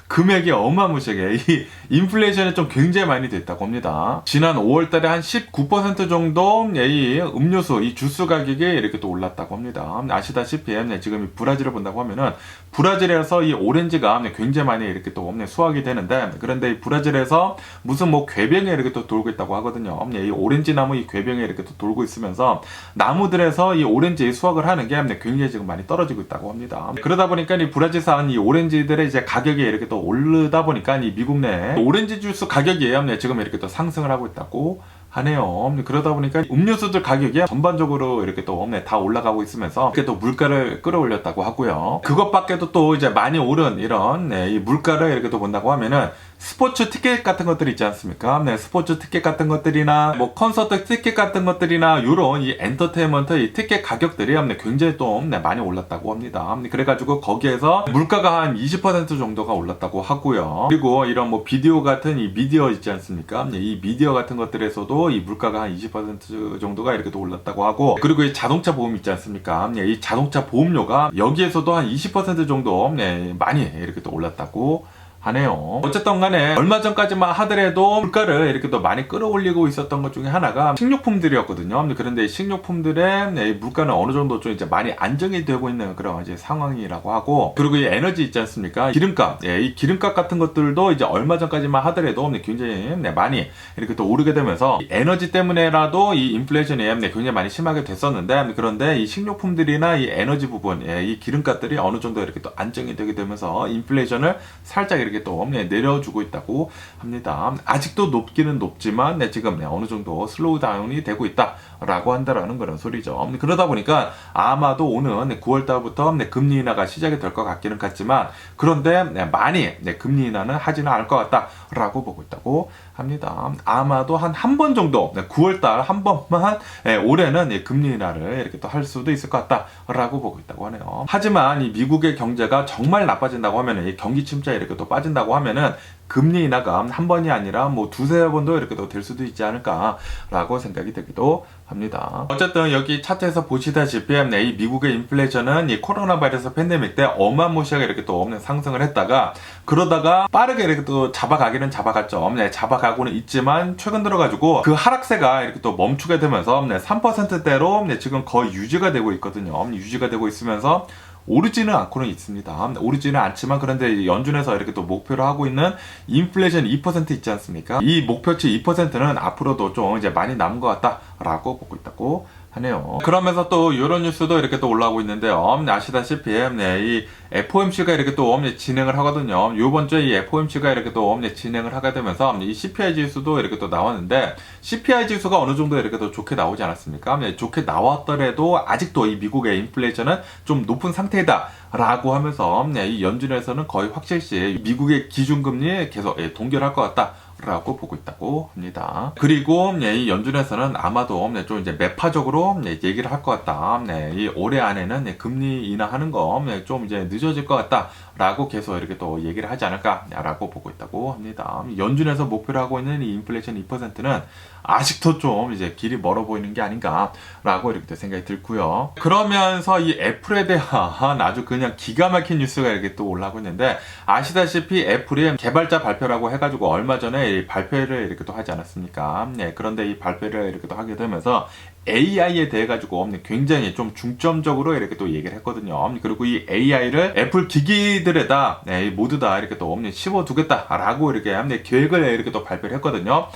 금액이 어마무시하게 이 인플레이션이 좀 굉장히 많이 됐다고 합니다. 지난 5월달에 한 19% 정도 이 음료수, 이 주스 가격이 이렇게 또 올랐다고 합니다. 아시다시피 지금 이 브라질을 본다고 하면은 브라질에서 이 오렌지가 굉장히 많이 이렇게 또 수확이 되는데, 그런데 이 브라질에서 무슨 뭐 괴병이 이렇게 또 돌고 있다고 하거든요. 이 오렌지 나무 이 괴병이 이렇게 또 돌고 있으면서 나무들에서 이 오렌지 수확을 하는 게 굉장히 지금 많이 떨어지고 있다고 합니다. 그러다 보니까 이 브라질산 이 오렌지들의 이제 가격이 이렇게 또 오르다 보니까 이 미국 내 오렌지 주스 가격이 지금 이렇게 또 상승을 하고 있다고 하네요. 그러다 보니까 음료수들 가격이 전반적으로 이렇게 또 다 올라가고 있으면서 이렇게 또 물가를 끌어올렸다고 하고요. 그것밖에도 또 이제 많이 오른 이런 이 물가를 이렇게 또 본다고 하면은 스포츠 티켓 같은 것들이 있지 않습니까? 스포츠 티켓 같은 것들이나 뭐 콘서트 티켓 같은 것들이나 요런 이 엔터테인먼트 이 티켓 가격들이 굉장히 또 많이 올랐다고 합니다. 그래가지고 거기에서 물가가 한 20% 정도가 올랐다고 하고요. 그리고 이런 뭐 비디오 같은 이 미디어 있지 않습니까? 이 미디어 같은 것들에서도 이 물가가 한 20% 정도가 이렇게 또 올랐다고 하고, 그리고 이 자동차 보험 있지 않습니까? 이 자동차 보험료가 여기에서도 한 20% 정도 많이 이렇게 또 올랐다고 하네요. 어쨌든 간에 얼마 전까지만 하더라도 물가를 이렇게 또 많이 끌어올리고 있었던 것 중에 하나가 식료품들이었거든요. 그런데 식료품들의 물가는 어느 정도 좀 이제 많이 안정이 되고 있는 그런 이제 상황이라고 하고, 그리고 이 에너지 있지 않습니까? 기름값, 이 기름값 같은 것들도 이제 얼마 전까지만 하더라도 굉장히 많이 이렇게 또 오르게 되면서 에너지 때문에라도 이 인플레이션이 굉장히 많이 심하게 됐었는데, 그런데 이 식료품들이나 이 에너지 부분, 이 기름값들이 어느 정도 이렇게 또 안정이 되게 되면서 인플레이션을 살짝 이렇게 또 내려주고 있다고 합니다. 아직도 높기는 높지만 지금 어느 정도 슬로우 다운이 되고 있다라고 한다라는 그런 소리죠. 그러다 보니까 아마도 오는 9월달부터 금리 인하가 시작이 될 것 같기는 같지만, 그런데 많이 금리 인하는 하지는 않을 것 같다라고 보고 있다고 합니다. 아마도 한 번 정도 9월달 한 번만 올해는 금리 인하를 이렇게 또 할 수도 있을 것 같다라고 보고 있다고 하네요. 하지만 이 미국의 경제가 정말 나빠진다고 하면은, 이 경기 침체에 이렇게 또 빠진다고 하면은 금리 인하가 한 번이 아니라 뭐 두세 번도 이렇게 또 될 수도 있지 않을까라고 생각이 되기도 합니다. 어쨌든 여기 차트에서 보시다시피 이 미국의 인플레이션은 이 코로나 바이러스 팬데믹 때 어마무시하게 이렇게 또 상승을 했다가, 그러다가 빠르게 이렇게 또 잡아가기는 잡아갔죠. 잡아가고는 있지만 최근 들어가지고 그 하락세가 이렇게 또 멈추게 되면서 3%대로 지금 거의 유지가 되고 있거든요. 유지가 되고 있으면서 오르지는 않고는 있습니다. 오르지는 않지만, 그런데 연준에서 이렇게 또 목표로 하고 있는 인플레이션 2% 있지 않습니까? 이 목표치 2%는 앞으로도 좀 이제 많이 남은 것 같다라고 보고 있다고 하네요. 그러면서 또 이런 뉴스도 이렇게 또 올라오고 있는데요. 아시다시피 이 FOMC가 이렇게 또 진행을 하거든요. 요번 주에 이 FOMC가 이렇게 또 진행을 하게 되면서 이 CPI 지수도 이렇게 또 나왔는데, CPI 지수가 어느 정도 이렇게 또 좋게 나오지 않았습니까? 좋게 나왔더라도 아직도 이 미국의 인플레이션은 좀 높은 상태이다 라고 하면서 이 연준에서는 거의 확실시 미국의 기준금리 계속 동결할 것 같다 라고 보고 있다고 합니다. 그리고 이 연준에서는 아마도 좀 이제 매파적으로 얘기를 할 것 같다. 이 올해 안에는 금리 인하하는 거 좀 이제 늦어질 것 같다 라고 계속 이렇게 또 얘기를 하지 않을까라고 보고 있다고 합니다. 연준에서 목표로 하고 있는 이 인플레이션 2%는 아직도 좀 이제 길이 멀어 보이는 게 아닌가라고 이렇게 생각이 들고요. 그러면서 이 애플에 대한 아주 그냥 기가 막힌 뉴스가 이렇게 또 올라오고 있는데, 아시다시피 애플이 개발자 발표라고 해가지고 얼마 전에 이 발표를 이렇게 또 하지 않았습니까? 그런데 이 발표를 이렇게 또 하게 되면서 AI에 대해 가지고 굉장히 좀 중점적으로 이렇게 또 얘기를 했거든요. 그리고 이 AI를 애플 기기들에다 모두 다 이렇게 또 씹어 두겠다라고 이렇게 계획을 이렇게 또 발표를 했거든요.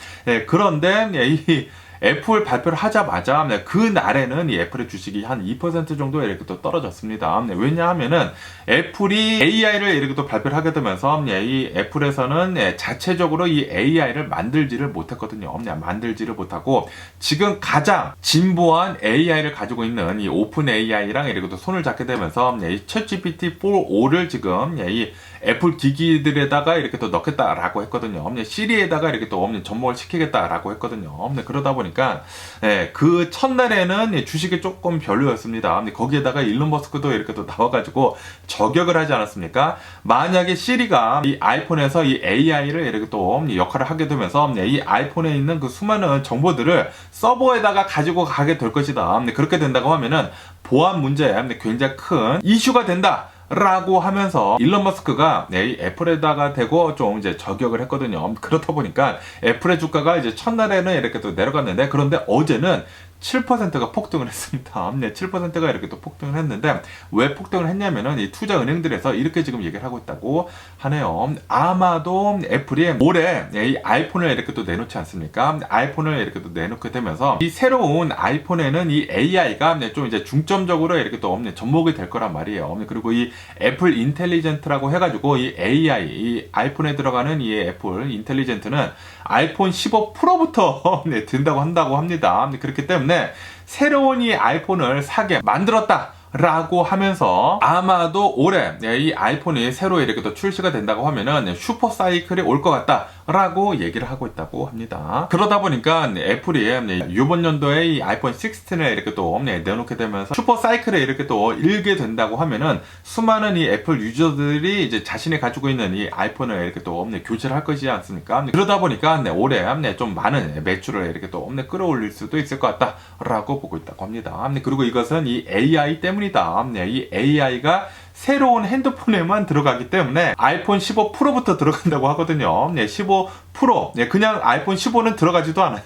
그런데 이 애플 발표를 하자마자 그 날에는 이 애플의 주식이 한 2% 정도 이렇게 또 떨어졌습니다. 왜냐하면은 애플이 AI를 이렇게 또 발표를 하게 되면서 이 애플에서는 자체적으로 이 AI를 만들지를 못했거든요. 만들지를 못하고 지금 가장 진보한 AI를 가지고 있는 이 오픈 AI랑 이렇게 또 손을 잡게 되면서 이 챗GPT-4.5를 지금 이 애플 기기들에다가 이렇게 또 넣겠다라고 했거든요. 시리에다가 이렇게 또 접목을 시키겠다라고 했거든요. 그러다 보니까 그 첫날에는 주식이 조금 별로였습니다. 거기에다가 일론 머스크도 이렇게 또 나와가지고 저격을 하지 않았습니까? 만약에 시리가 이 아이폰에서 이 AI를 이렇게 또 역할을 하게 되면서 이 아이폰에 있는 그 수많은 정보들을 서버에다가 가지고 가게 될 것이다. 그렇게 된다고 하면은 보안 문제에 굉장히 큰 이슈가 된다. 라고 하면서 일론 머스크가 이 애플에다가 대고 좀 이제 저격을 했거든요. 그렇다 보니까 애플의 주가가 이제 첫날에는 이렇게 또 내려갔는데, 그런데 어제는 7%가 폭등을 했습니다. 7%가 이렇게 또 폭등을 했는데, 왜 폭등을 했냐면은 이 투자 은행들에서 이렇게 지금 얘기를 하고 있다고 하네요. 아마도 애플이 올해 이 아이폰을 이렇게 또 내놓지 않습니까? 아이폰을 이렇게 또 내놓게 되면서 이 새로운 아이폰에는 이 AI가 좀 이제 중점적으로 이렇게 또 접목이 될 거란 말이에요. 그리고 이 애플 인텔리전트라고 해가지고 이 AI, 이 아이폰에 들어가는 이 애플 인텔리전트는 아이폰 15 프로부터 된다고 한다고 합니다. 그렇기 때문에 새로운 이 아이폰을 사게 만들었다 라고 하면서 아마도 올해 이 아이폰이 새로 이렇게 또 출시가 된다고 하면은 슈퍼 사이클이 올 것 같다 라고 얘기를 하고 있다고 합니다. 그러다 보니까 애플이 이번 연도에 이 아이폰 16을 이렇게 또 내놓게 되면서 슈퍼 사이클에 이렇게 또 일게 된다고 하면은 수많은 이 애플 유저들이 이제 자신이 가지고 있는 이 아이폰을 이렇게 또 교체를 할 것이지 않습니까? 그러다 보니까 올해 좀 많은 매출을 이렇게 또 끌어올릴 수도 있을 것 같다 라고 보고 있다고 합니다. 그리고 이것은 이 AI 때문이다. 이 AI가 새로운 핸드폰에만 들어가기 때문에 아이폰 15 프로부터 들어간다고 하거든요. 15 프로, 그냥 아이폰 15는 들어가지도 않아요.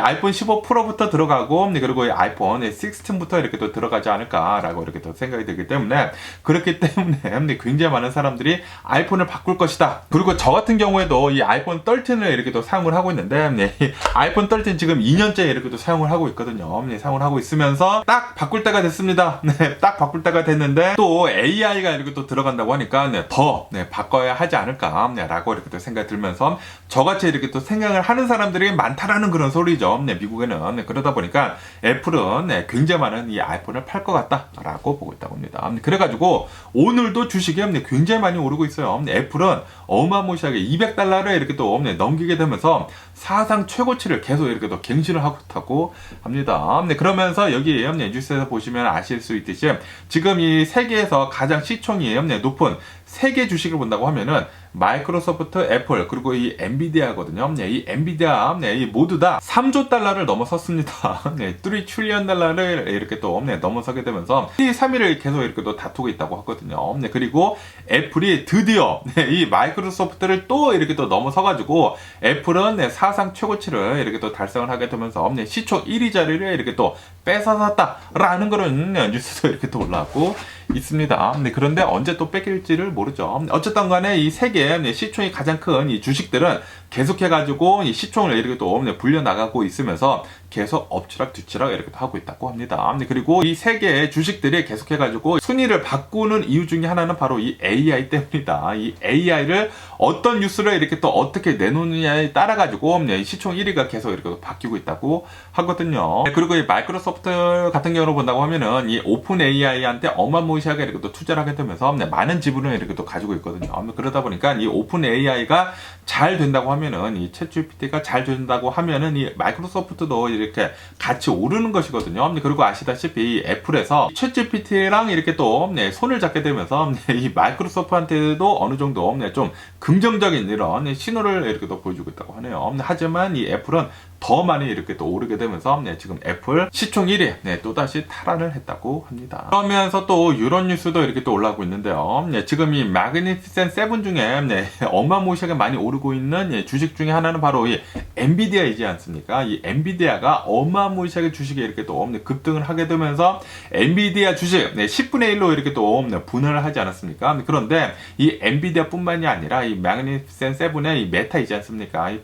아이폰 15 프로부터 들어가고, 그리고 아이폰 16부터 이렇게 또 들어가지 않을까라고 이렇게 또 생각이 들기 때문에, 그렇기 때문에 굉장히 많은 사람들이 아이폰을 바꿀 것이다. 그리고 저 같은 경우에도 이 아이폰 13을 이렇게 또 사용을 하고 있는데, 아이폰 13 지금 2년째 이렇게 또 사용을 하고 있거든요. 사용을 하고 있으면서 딱 바꿀 때가 됐습니다. 딱 바꿀 때가 됐는데, 또 AI가 이렇게 또 들어간다고 하니까 더 바꿔야 하지 않을까라고 이렇게 또 생각이 들면서, 저같이 이렇게 또 생각을 하는 사람들이 많다라는 그런 소리죠. 미국에는. 그러다 보니까 애플은 굉장히 많은 이 아이폰을 팔 것 같다라고 보고 있다고 합니다. 그래가지고 오늘도 주식이 굉장히 많이 오르고 있어요. 애플은 어마무시하게 $200를 이렇게 또 넘기게 되면서 사상 최고치를 계속 이렇게 또 갱신을 하고 있다고 합니다. 그러면서 여기 뉴스에서 보시면 아실 수 있듯이 지금 이 세계에서 가장 시총이 높은 세계 주식을 본다고 하면은 마이크로소프트, 애플, 그리고 이 엔비디아거든요. 이 엔비디아, 이 모두 다 3조 달러를 넘어섰습니다. 3 트릴리언 달러를 이렇게 또 넘어서게 되면서 1위, 3위를 계속 이렇게 또 다투고 있다고 하거든요. 그리고 애플이 드디어 이 마이크로소프트를 또 이렇게 또 넘어서가지고 애플은 사상 최고치를 이렇게 또 달성을 하게 되면서 시총 1위 자리를 이렇게 또 뺏어섰다라는 그런 뉴스도 이렇게 또 올라왔고 있습니다. 그런데 언제 또 뺏길지를 모르죠. 어쨌든 간에 이 세계 시총이 가장 큰 이 주식들은 계속해가지고 이 시총을 이렇게 또 불려나가고 있으면서 계속 엎치락 뒤치락 이렇게 하고 있다고 합니다. 그리고 이 세계의 주식들이 계속해가지고 순위를 바꾸는 이유 중에 하나는 바로 이 AI 때문이다. 이 AI를 어떤 뉴스를 이렇게 또 어떻게 내놓느냐에 따라가지고 시총 1위가 계속 이렇게 바뀌고 있다고 하거든요. 그리고 이 마이크로소프트 같은 경우로 본다고 하면은 이 오픈 AI한테 어마무시하게 이렇게 또 투자를 하게 되면서 많은 지분을 이렇게 또 가지고 있거든요. 그러다 보니까 이 오픈 AI가 잘 된다고 하면은 이 챗GPT가 잘 된다고 하면은 이 마이크로소프트도 이렇게 같이 오르는 것이거든요. 그리고 아시다시피 이 애플에서 챗GPT랑 이렇게 또 손을 잡게 되면서 이 마이크로소프트한테도 어느 정도 좀 긍정적인 이런 신호를 이렇게 또 보여주고 있다고 하네요. 하지만 이 애플은 더 많이 이렇게 또 오르게 되면서 지금 애플 시총 1위 또다시 탈환을 했다고 합니다. 그러면서 또 이런 뉴스도 이렇게 또 올라오고 있는데요. 지금 이 마그니피센트 7 중에 어마무시하게 많이 오르고 있는 주식 중에 하나는 바로 이 엔비디아이지 않습니까? 이 엔비디아가 어마무시하게 주식에 이렇게 또 급등을 하게 되면서 엔비디아 주식 10분의 1로 이렇게 또 분할을 하지 않았습니까? 그런데 이 엔비디아 뿐만이 아니라 이 마그니피센트 7의 이 메타이지 않습니까? 이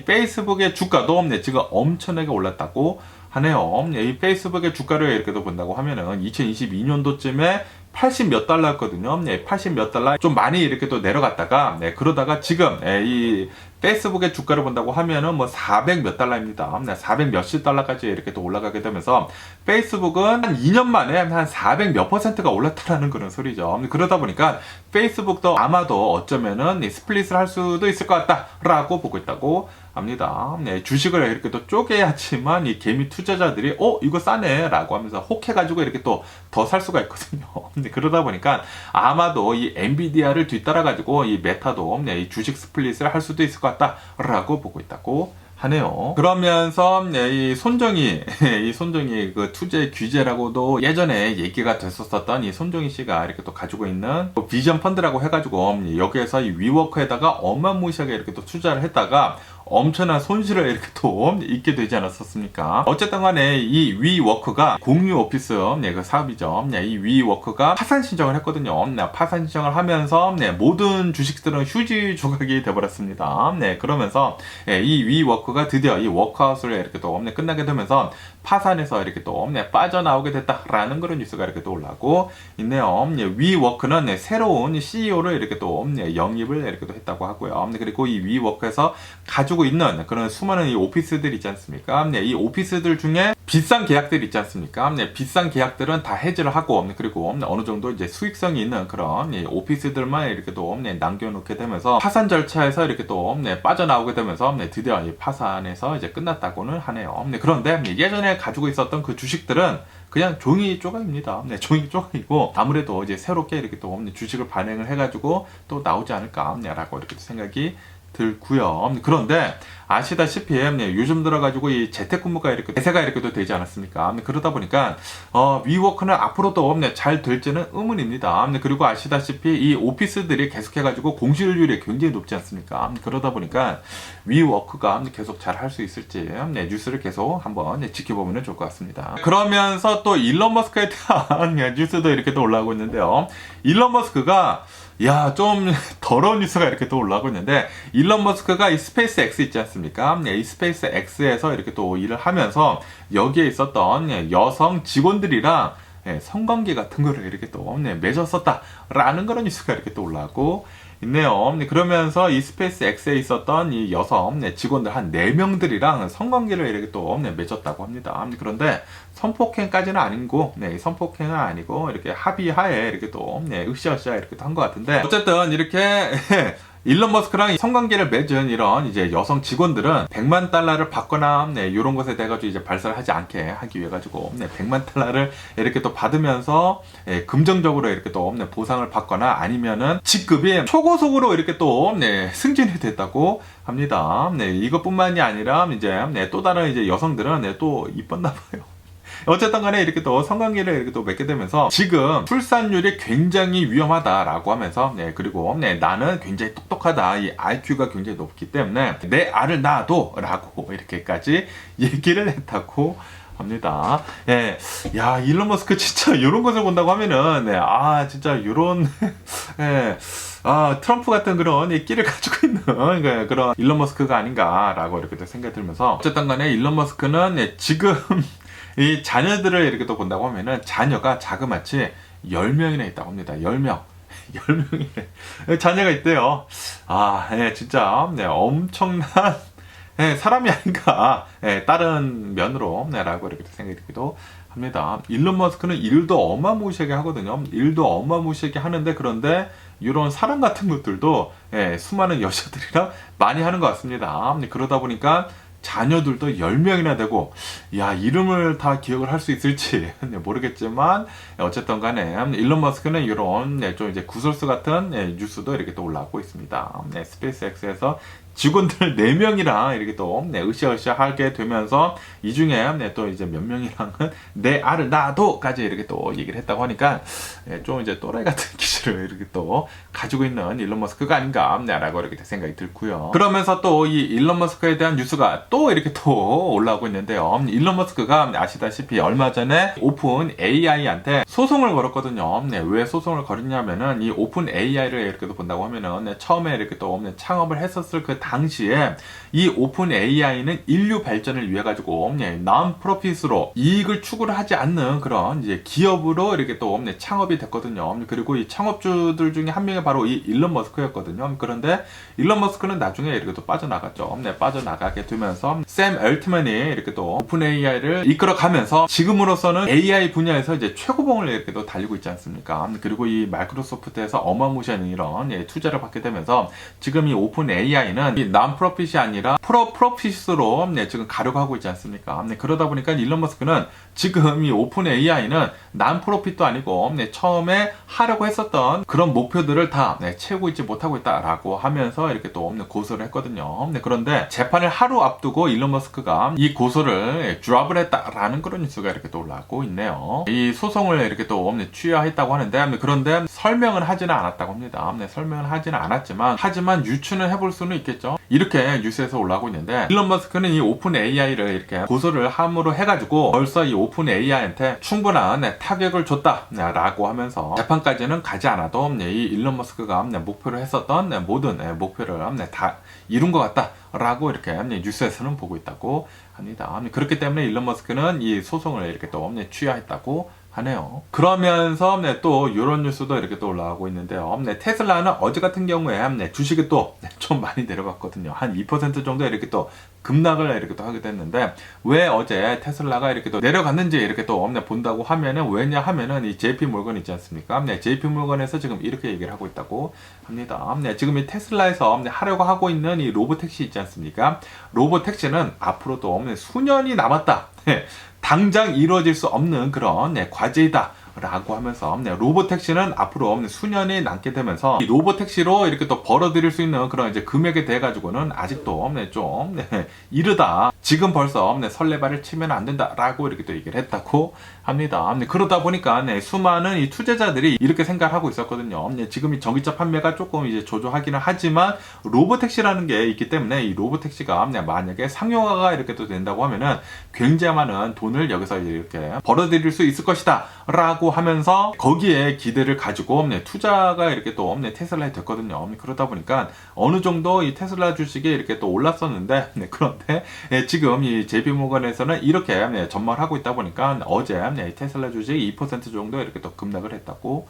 페이스북의 주가도 지금 엄청나게 올랐다고 하네요. 이 페이스북의 주가를 이렇게 본다고 하면은 2022년도쯤에 80 몇 달러였거든요. 80 몇 달러 좀 많이 이렇게 또 내려갔다가 그러다가 지금 이 페이스북의 주가를 본다고 하면은 뭐 400 몇 달러입니다. 400 몇십 달러까지 이렇게 또 올라가게 되면서 페이스북은 한 2년 만에 한 400 몇 %가 올랐다라는 그런 소리죠. 그러다 보니까 페이스북도 아마도 어쩌면은 스플릿을 할 수도 있을 것 같다라고 보고 있다고 합니다. 주식을 이렇게 또 쪼개야지만 이 개미 투자자들이 이거 싸네 라고 하면서 혹해가지고 이렇게 또 더 살 수가 있거든요. 그러다 보니까 아마도 이 엔비디아를 뒤따라가지고 이 메타도 이 주식 스플릿을 할 수도 있을 것 같다라고 보고 있다고 하네요. 그러면서 이 손정희 그 투자 규제라고도 예전에 얘기가 됐었던 이 손정희 씨가 이렇게 또 가지고 있는 비전 펀드라고 해가지고 여기에서 이 위워크에다가 어마무시하게 이렇게 또 투자를 했다가 엄청난 손실을 이렇게 또 입게 되지 않았었습니까? 어쨌든 간에 이 위워크가 공유 오피스 그 사업이죠. 이 위워크가 파산 신청을 했거든요. 파산 신청을 하면서 모든 주식들은 휴지 조각이 돼버렸습니다. 그러면서 이 위워크가 드디어 이 워크아웃을 이렇게 또 끝나게 되면서 파산에서 이렇게 또 빠져나오게 됐다라는 그런 뉴스가 이렇게 또 올라오고 있네요. 위워크는 새로운 CEO를 이렇게 또 영입을 이렇게 또 했다고 하고요. 그리고 이 위워크에서 가지고 있는 그런 수많은 이 오피스들 있지 않습니까? 이 오피스들 중에 비싼 계약들 있지 않습니까? 비싼 계약들은 다 해지를 하고 그리고 어느 정도 이제 수익성이 있는 그런 오피스들만 이렇게 또 남겨놓게 되면서 파산 절차에서 이렇게 또 빠져나오게 되면서 드디어 이 파산에서 이제 끝났다고는 하네요. 그런데 예전에 가지고 있었던 그 주식들은 그냥 종이 조각입니다. 종이 조각이고 아무래도 이제 새롭게 이렇게 또 주식을 발행을 해가지고 또 나오지 않을까라고 이렇게 생각이 들고요. 그런데 아시다시피 요즘 들어가지고 이 재택근무가 이렇게 대세가 이렇게도 되지 않았습니까? 그러다 보니까 위워크는 앞으로도 잘 될지는 의문입니다. 그리고 아시다시피 이 오피스들이 계속해가지고 공실률이 굉장히 높지 않습니까? 그러다 보니까 위워크가 계속 잘 할 수 있을지 뉴스를 계속 한번 지켜보면 좋을 것 같습니다. 그러면서 또 일론 머스크에 대한 뉴스도 이렇게 또 올라오고 있는데요. 일론 머스크가 좀 더러운 뉴스가 이렇게 또 올라오고 있는데, 일론 머스크가 이 스페이스 X 있지 않습니까? 이 스페이스 X에서 이렇게 또 일을 하면서 여기에 있었던 여성 직원들이랑 성관계 같은 거를 이렇게 또 맺었었다라는 그런 뉴스가 이렇게 또 올라오고 있네요. 그러면서 이 스페이스 X에 있었던 이 여성 직원들 한 4명들이랑 성관계를 이렇게 또 맺었다고 합니다. 그런데 성폭행까지는 아니고, 성폭행은 아니고, 이렇게 합의하에 이렇게 또, 으쌰으쌰 이렇게 또 한 것 같은데, 어쨌든 이렇게, 일론 머스크랑 성관계를 맺은 이런 이제 여성 직원들은 100만 달러를 받거나 이런 것에 대해 가지고 이제 발설을 하지 않게 하기 위해 가지고 100만 달러를 이렇게 또 받으면서 금전적으로 이렇게 또 보상을 받거나 아니면은 직급이 초고속으로 이렇게 또 승진이 됐다고 합니다. 이것뿐만이 아니라 이제 또 다른 이제 여성들은 또 이뻤나 봐요. 어쨌든 간에 이렇게 또 성관계를 이렇게 또 맺게 되면서 지금 출산율이 굉장히 위험하다라고 하면서 그리고 나는 굉장히 똑똑하다, 이 IQ가 굉장히 높기 때문에 내 알을 낳아도 라고 이렇게까지 얘기를 했다고 합니다. 일론 머스크 진짜 이런 것을 본다고 하면은 진짜 요런 트럼프 같은 그런 끼를 가지고 있는 그런 일론 머스크가 아닌가라고 이렇게 또 생각이 들면서, 어쨌든 간에 일론 머스크는 지금 이 자녀들을 이렇게 또 본다고 하면은 자녀가 자그마치 10명이나 있다고 합니다. 10명. 10명이 자녀가 있대요. 진짜 엄청난 사람이 아닌가, 다른 면으로 라고 이렇게 생각이 들기도 합니다. 일론 머스크는 일도 어마무시하게 하거든요. 일도 어마무시하게 하는데, 그런데 이런 사랑 같은 것들도 수많은 여자들이랑 많이 하는 것 같습니다. 그러다 보니까 자녀들도 10명이나 되고, 이름을 다 기억을 할 수 있을지 모르겠지만, 어쨌든 간에 일론 머스크는 이런 좀 이제 구설수 같은 뉴스도 이렇게 또 올라오고 있습니다. 스페이스 X에서 직원들 4명이랑 이렇게 또 으쌰으쌰 하게 되면서, 이 중에 또 이제 몇 명이랑은 내 알을 낳아도까지 이렇게 또 얘기를 했다고 하니까 좀 이제 또라이 같은 기질을 이렇게 또 가지고 있는 일론 머스크가 아닌가라고 이렇게 생각이 들고요. 그러면서 또 이 일론 머스크에 대한 뉴스가 또 이렇게 또 올라오고 있는데요. 일론 머스크가 아시다시피 얼마 전에 오픈 AI한테 소송을 걸었거든요. 왜 소송을 걸었냐면은, 이 오픈 AI를 이렇게 또 본다고 하면은 처음에 이렇게 또 창업을 했었을 그 당시에 이 오픈 AI는 인류 발전을 위해 가지고 non-profit으로 이익을 추구를 하지 않는 그런 이제 기업으로 이렇게 또 창업이 됐거든요. 그리고 이 창업주들 중에 한 명이 바로 이 일론 머스크였거든요. 그런데 일론 머스크는 나중에 이렇게 또 빠져나갔죠. 빠져나가게 되면서 샘 엘트만이 이렇게 또 오픈 AI를 이끌어가면서 지금으로서는 AI 분야에서 이제 최고봉을 이렇게 또 달리고 있지 않습니까? 그리고 이 마이크로소프트에서 어마무시한 이런 투자를 받게 되면서 지금 이 오픈 AI는 이 non-profit이 아니라 프로핏으로 지금 가려고 하고 있지 않습니까? 그러다 보니까 일론 머스크는 지금 이 오픈 AI는 non-profit도 아니고 처음에 하려고 했었던 그런 목표들을 다 채우고 있지 못하고 있다라고 하면서 이렇게 또 고소를 했거든요. 그런데 재판을 하루 앞두고 일론 머스크가 이 고소를 드랍을 했다라는 그런 뉴스가 이렇게 또 올라오고 있네요. 이 소송을 이렇게 또 취하했다고 하는데, 그런데 설명은 하지는 않았다고 합니다. 설명은 하지는 않았지만, 하지만 유추는 해볼 수는 있겠죠. 이렇게 뉴스에서 올라오고 있는데, 일론 머스크는 이 오픈 AI를 이렇게 고소를 함으로 해가지고 벌써 이 오픈 AI한테 충분한 타격을 줬다라고 하면서 재판까지는 가지 않아도 이 일론 머스크가 목표로 했었던 모든 목표를 다 이룬 것 같다라고 이렇게 뉴스에서는 보고 있다고 합니다. 그렇기 때문에 일론 머스크는 이 소송을 이렇게 또 취하했다고 하네요. 그러면서 또 이런 뉴스도 이렇게 또 올라오고 있는데요. 테슬라는 어제 같은 경우에 주식이 또 좀 많이 내려갔거든요. 한 2% 정도 이렇게 또 급락을 이렇게 또 하게 됐는데, 왜 어제 테슬라가 이렇게 또 내려갔는지 이렇게 또 본다고 하면은, 왜냐 하면은 이 JP 몰건 있지 않습니까? JP 몰건에서 지금 이렇게 얘기를 하고 있다고 합니다. 지금 이 테슬라에서 하려고 하고 있는 이 로보택시 있지 않습니까? 로보택시는 앞으로도 수년이 남았다. 당장 이루어질 수 없는 그런 과제이다 라고 하면서 로보택시는 앞으로 수년이 남게 되면서 이 로보택시로 이렇게 또 벌어들일 수 있는 그런 이제 금액에 대해 가지고는 아직도 좀 이르다. 지금 벌써 설레발을 치면 안 된다라고 이렇게 또 얘기를 했다고 합니다. 그러다 보니까 수많은 이 투자자들이 이렇게 생각을 하고 있었거든요. 지금 이 전기차 판매가 조금 이제 조조하기는 하지만 로보택시라는 게 있기 때문에 이 로보택시가 만약에 상용화가 이렇게 또 된다고 하면은 굉장히 많은 돈을 여기서 이렇게 벌어들일 수 있을 것이다 라고 하면서 거기에 기대를 가지고 투자가 이렇게 또 테슬라에 됐거든요. 그러다 보니까 어느 정도 이 테슬라 주식이 이렇게 또 올랐었는데 그런데 지금 이 JP모건에서는 이렇게 전망을 하고 있다 보니까 어제 테슬라 주식이 2% 정도 이렇게 또 급락을 했다고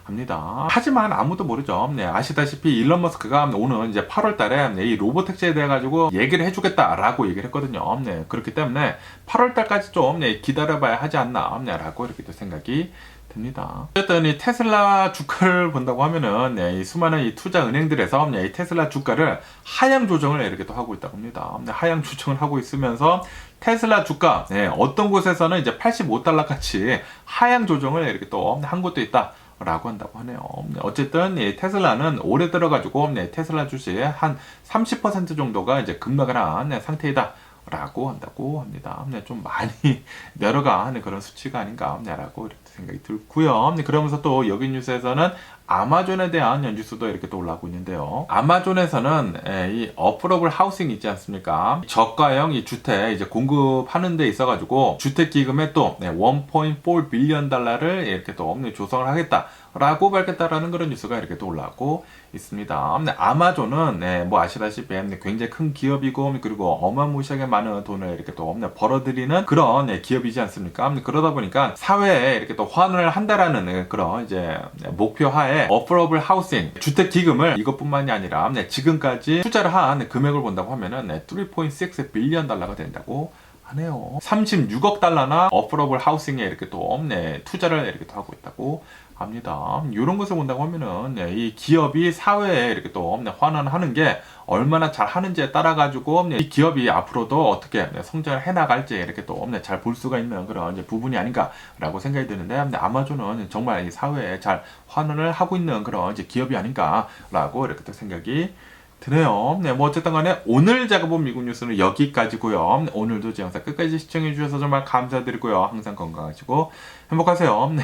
합니다. 하지만 아무도 모르죠. 아시다시피 일론 머스크가 오늘 이제 8월 달에 이 로보택시에 대해 가지고 얘기를 해주겠다라고 얘기를 했거든요. 그렇기 때문에 8월 달까지 좀 기다려봐야 하지 않나 라고 이렇게 또 생각이 듭니다. 어쨌든 이 테슬라 주가를 본다고 하면은 이 수많은 이 투자 은행들에서 이 테슬라 주가를 하향 조정을 이렇게 또 하고 있다고 합니다. 하향 조정을 하고 있으면서 테슬라 주가 어떤 곳에서는 이제 85달러까지 하향 조정을 이렇게 또 한 곳도 있다. 라고 한다고 하네요. 어쨌든 테슬라는 올해 들어가지고 테슬라 주식 한 30% 정도가 이제 급락을 한 상태이다 라고 한다고 합니다. 좀 많이 내려가는 그런 수치가 아닌가 라고 이렇게 생각이 들고요. 그러면서 또 여기 뉴스에서는 아마존에 대한 뉴스도 이렇게 또 올라오고 있는데요. 아마존에서는 이 어포러블 하우싱 있지 않습니까? 저가형 이 주택 이제 공급하는 데 있어가지고 주택 기금에 또 1.4 빌리언 달러를 이렇게 또 조성을 하겠다라고 밝혔다라는 그런 뉴스가 이렇게 또 올라오고 있습니다. 아마존은 뭐 아시다시피 굉장히 큰 기업이고 그리고 어마무시하게 많은 돈을 이렇게 또 벌어들이는 그런 기업이지 않습니까? 그러다 보니까 사회에 이렇게 또 환원을 한다라는 그런 이제 목표 하에 어포러블 하우싱 주택 기금을 이것뿐만이 아니라 지금까지 투자를 한 금액을 본다고 하면은 3.6 빌리언 달러가 된다고 하네요. 36억 달러나 어포러블 하우싱에 이렇게 또 투자를 이렇게 또 하고 있다고 합니다. 이런 것을 본다고 하면은 이 기업이 사회에 이렇게 또 환원하는 게 얼마나 잘 하는지에 따라 가지고 이 기업이 앞으로도 어떻게 성장을 해 나갈지 이렇게 또 잘 볼 수가 있는 그런 이제 부분이 아닌가라고 생각이 드는데 아마존은 정말 이 사회에 잘 환원을 하고 있는 그런 이제 기업이 아닌가라고 이렇게 또 생각이 드네요. 뭐 어쨌든 간에 오늘 작업본 미국 뉴스는 여기까지고요. 오늘도 제 영상 끝까지 시청해 주셔서 정말 감사드리고요. 항상 건강하시고 행복하세요.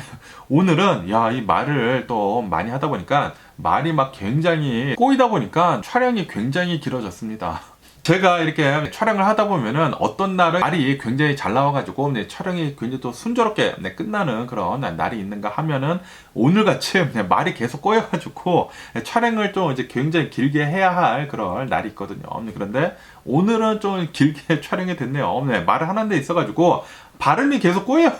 오늘은 이 말을 또 많이 하다 보니까 말이 막 굉장히 꼬이다 보니까 촬영이 굉장히 길어졌습니다. 제가 이렇게 촬영을 하다 보면은 어떤 날은 말이 굉장히 잘 나와가지고 촬영이 굉장히 또 순조롭게 끝나는 그런 날이 있는가 하면은 오늘같이 말이 계속 꼬여가지고 촬영을 좀 이제 굉장히 길게 해야 할 그런 날이 있거든요. 그런데 오늘은 좀 길게 촬영이 됐네요. 말을 하는 데 있어가지고 발음이 계속 꼬여요.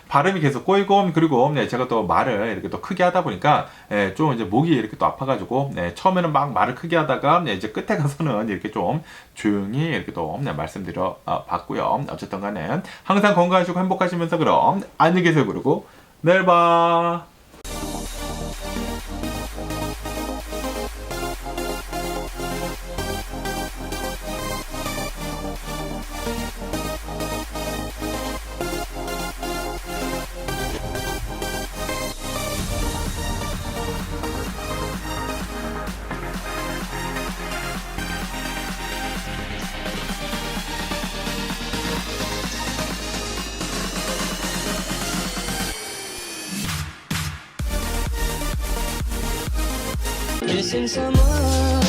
발음이 계속 꼬이고 그리고 제가 또 말을 이렇게 또 크게 하다 보니까 좀 이제 목이 이렇게 또 아파가지고 처음에는 막 말을 크게 하다가 이제 끝에 가서는 이렇게 좀 조용히 이렇게 또 말씀드려 봤고요. 어쨌든 간에 항상 건강하시고 행복하시면서 그럼 안녕히 계세요. 그러고 내일 봐. Missing someone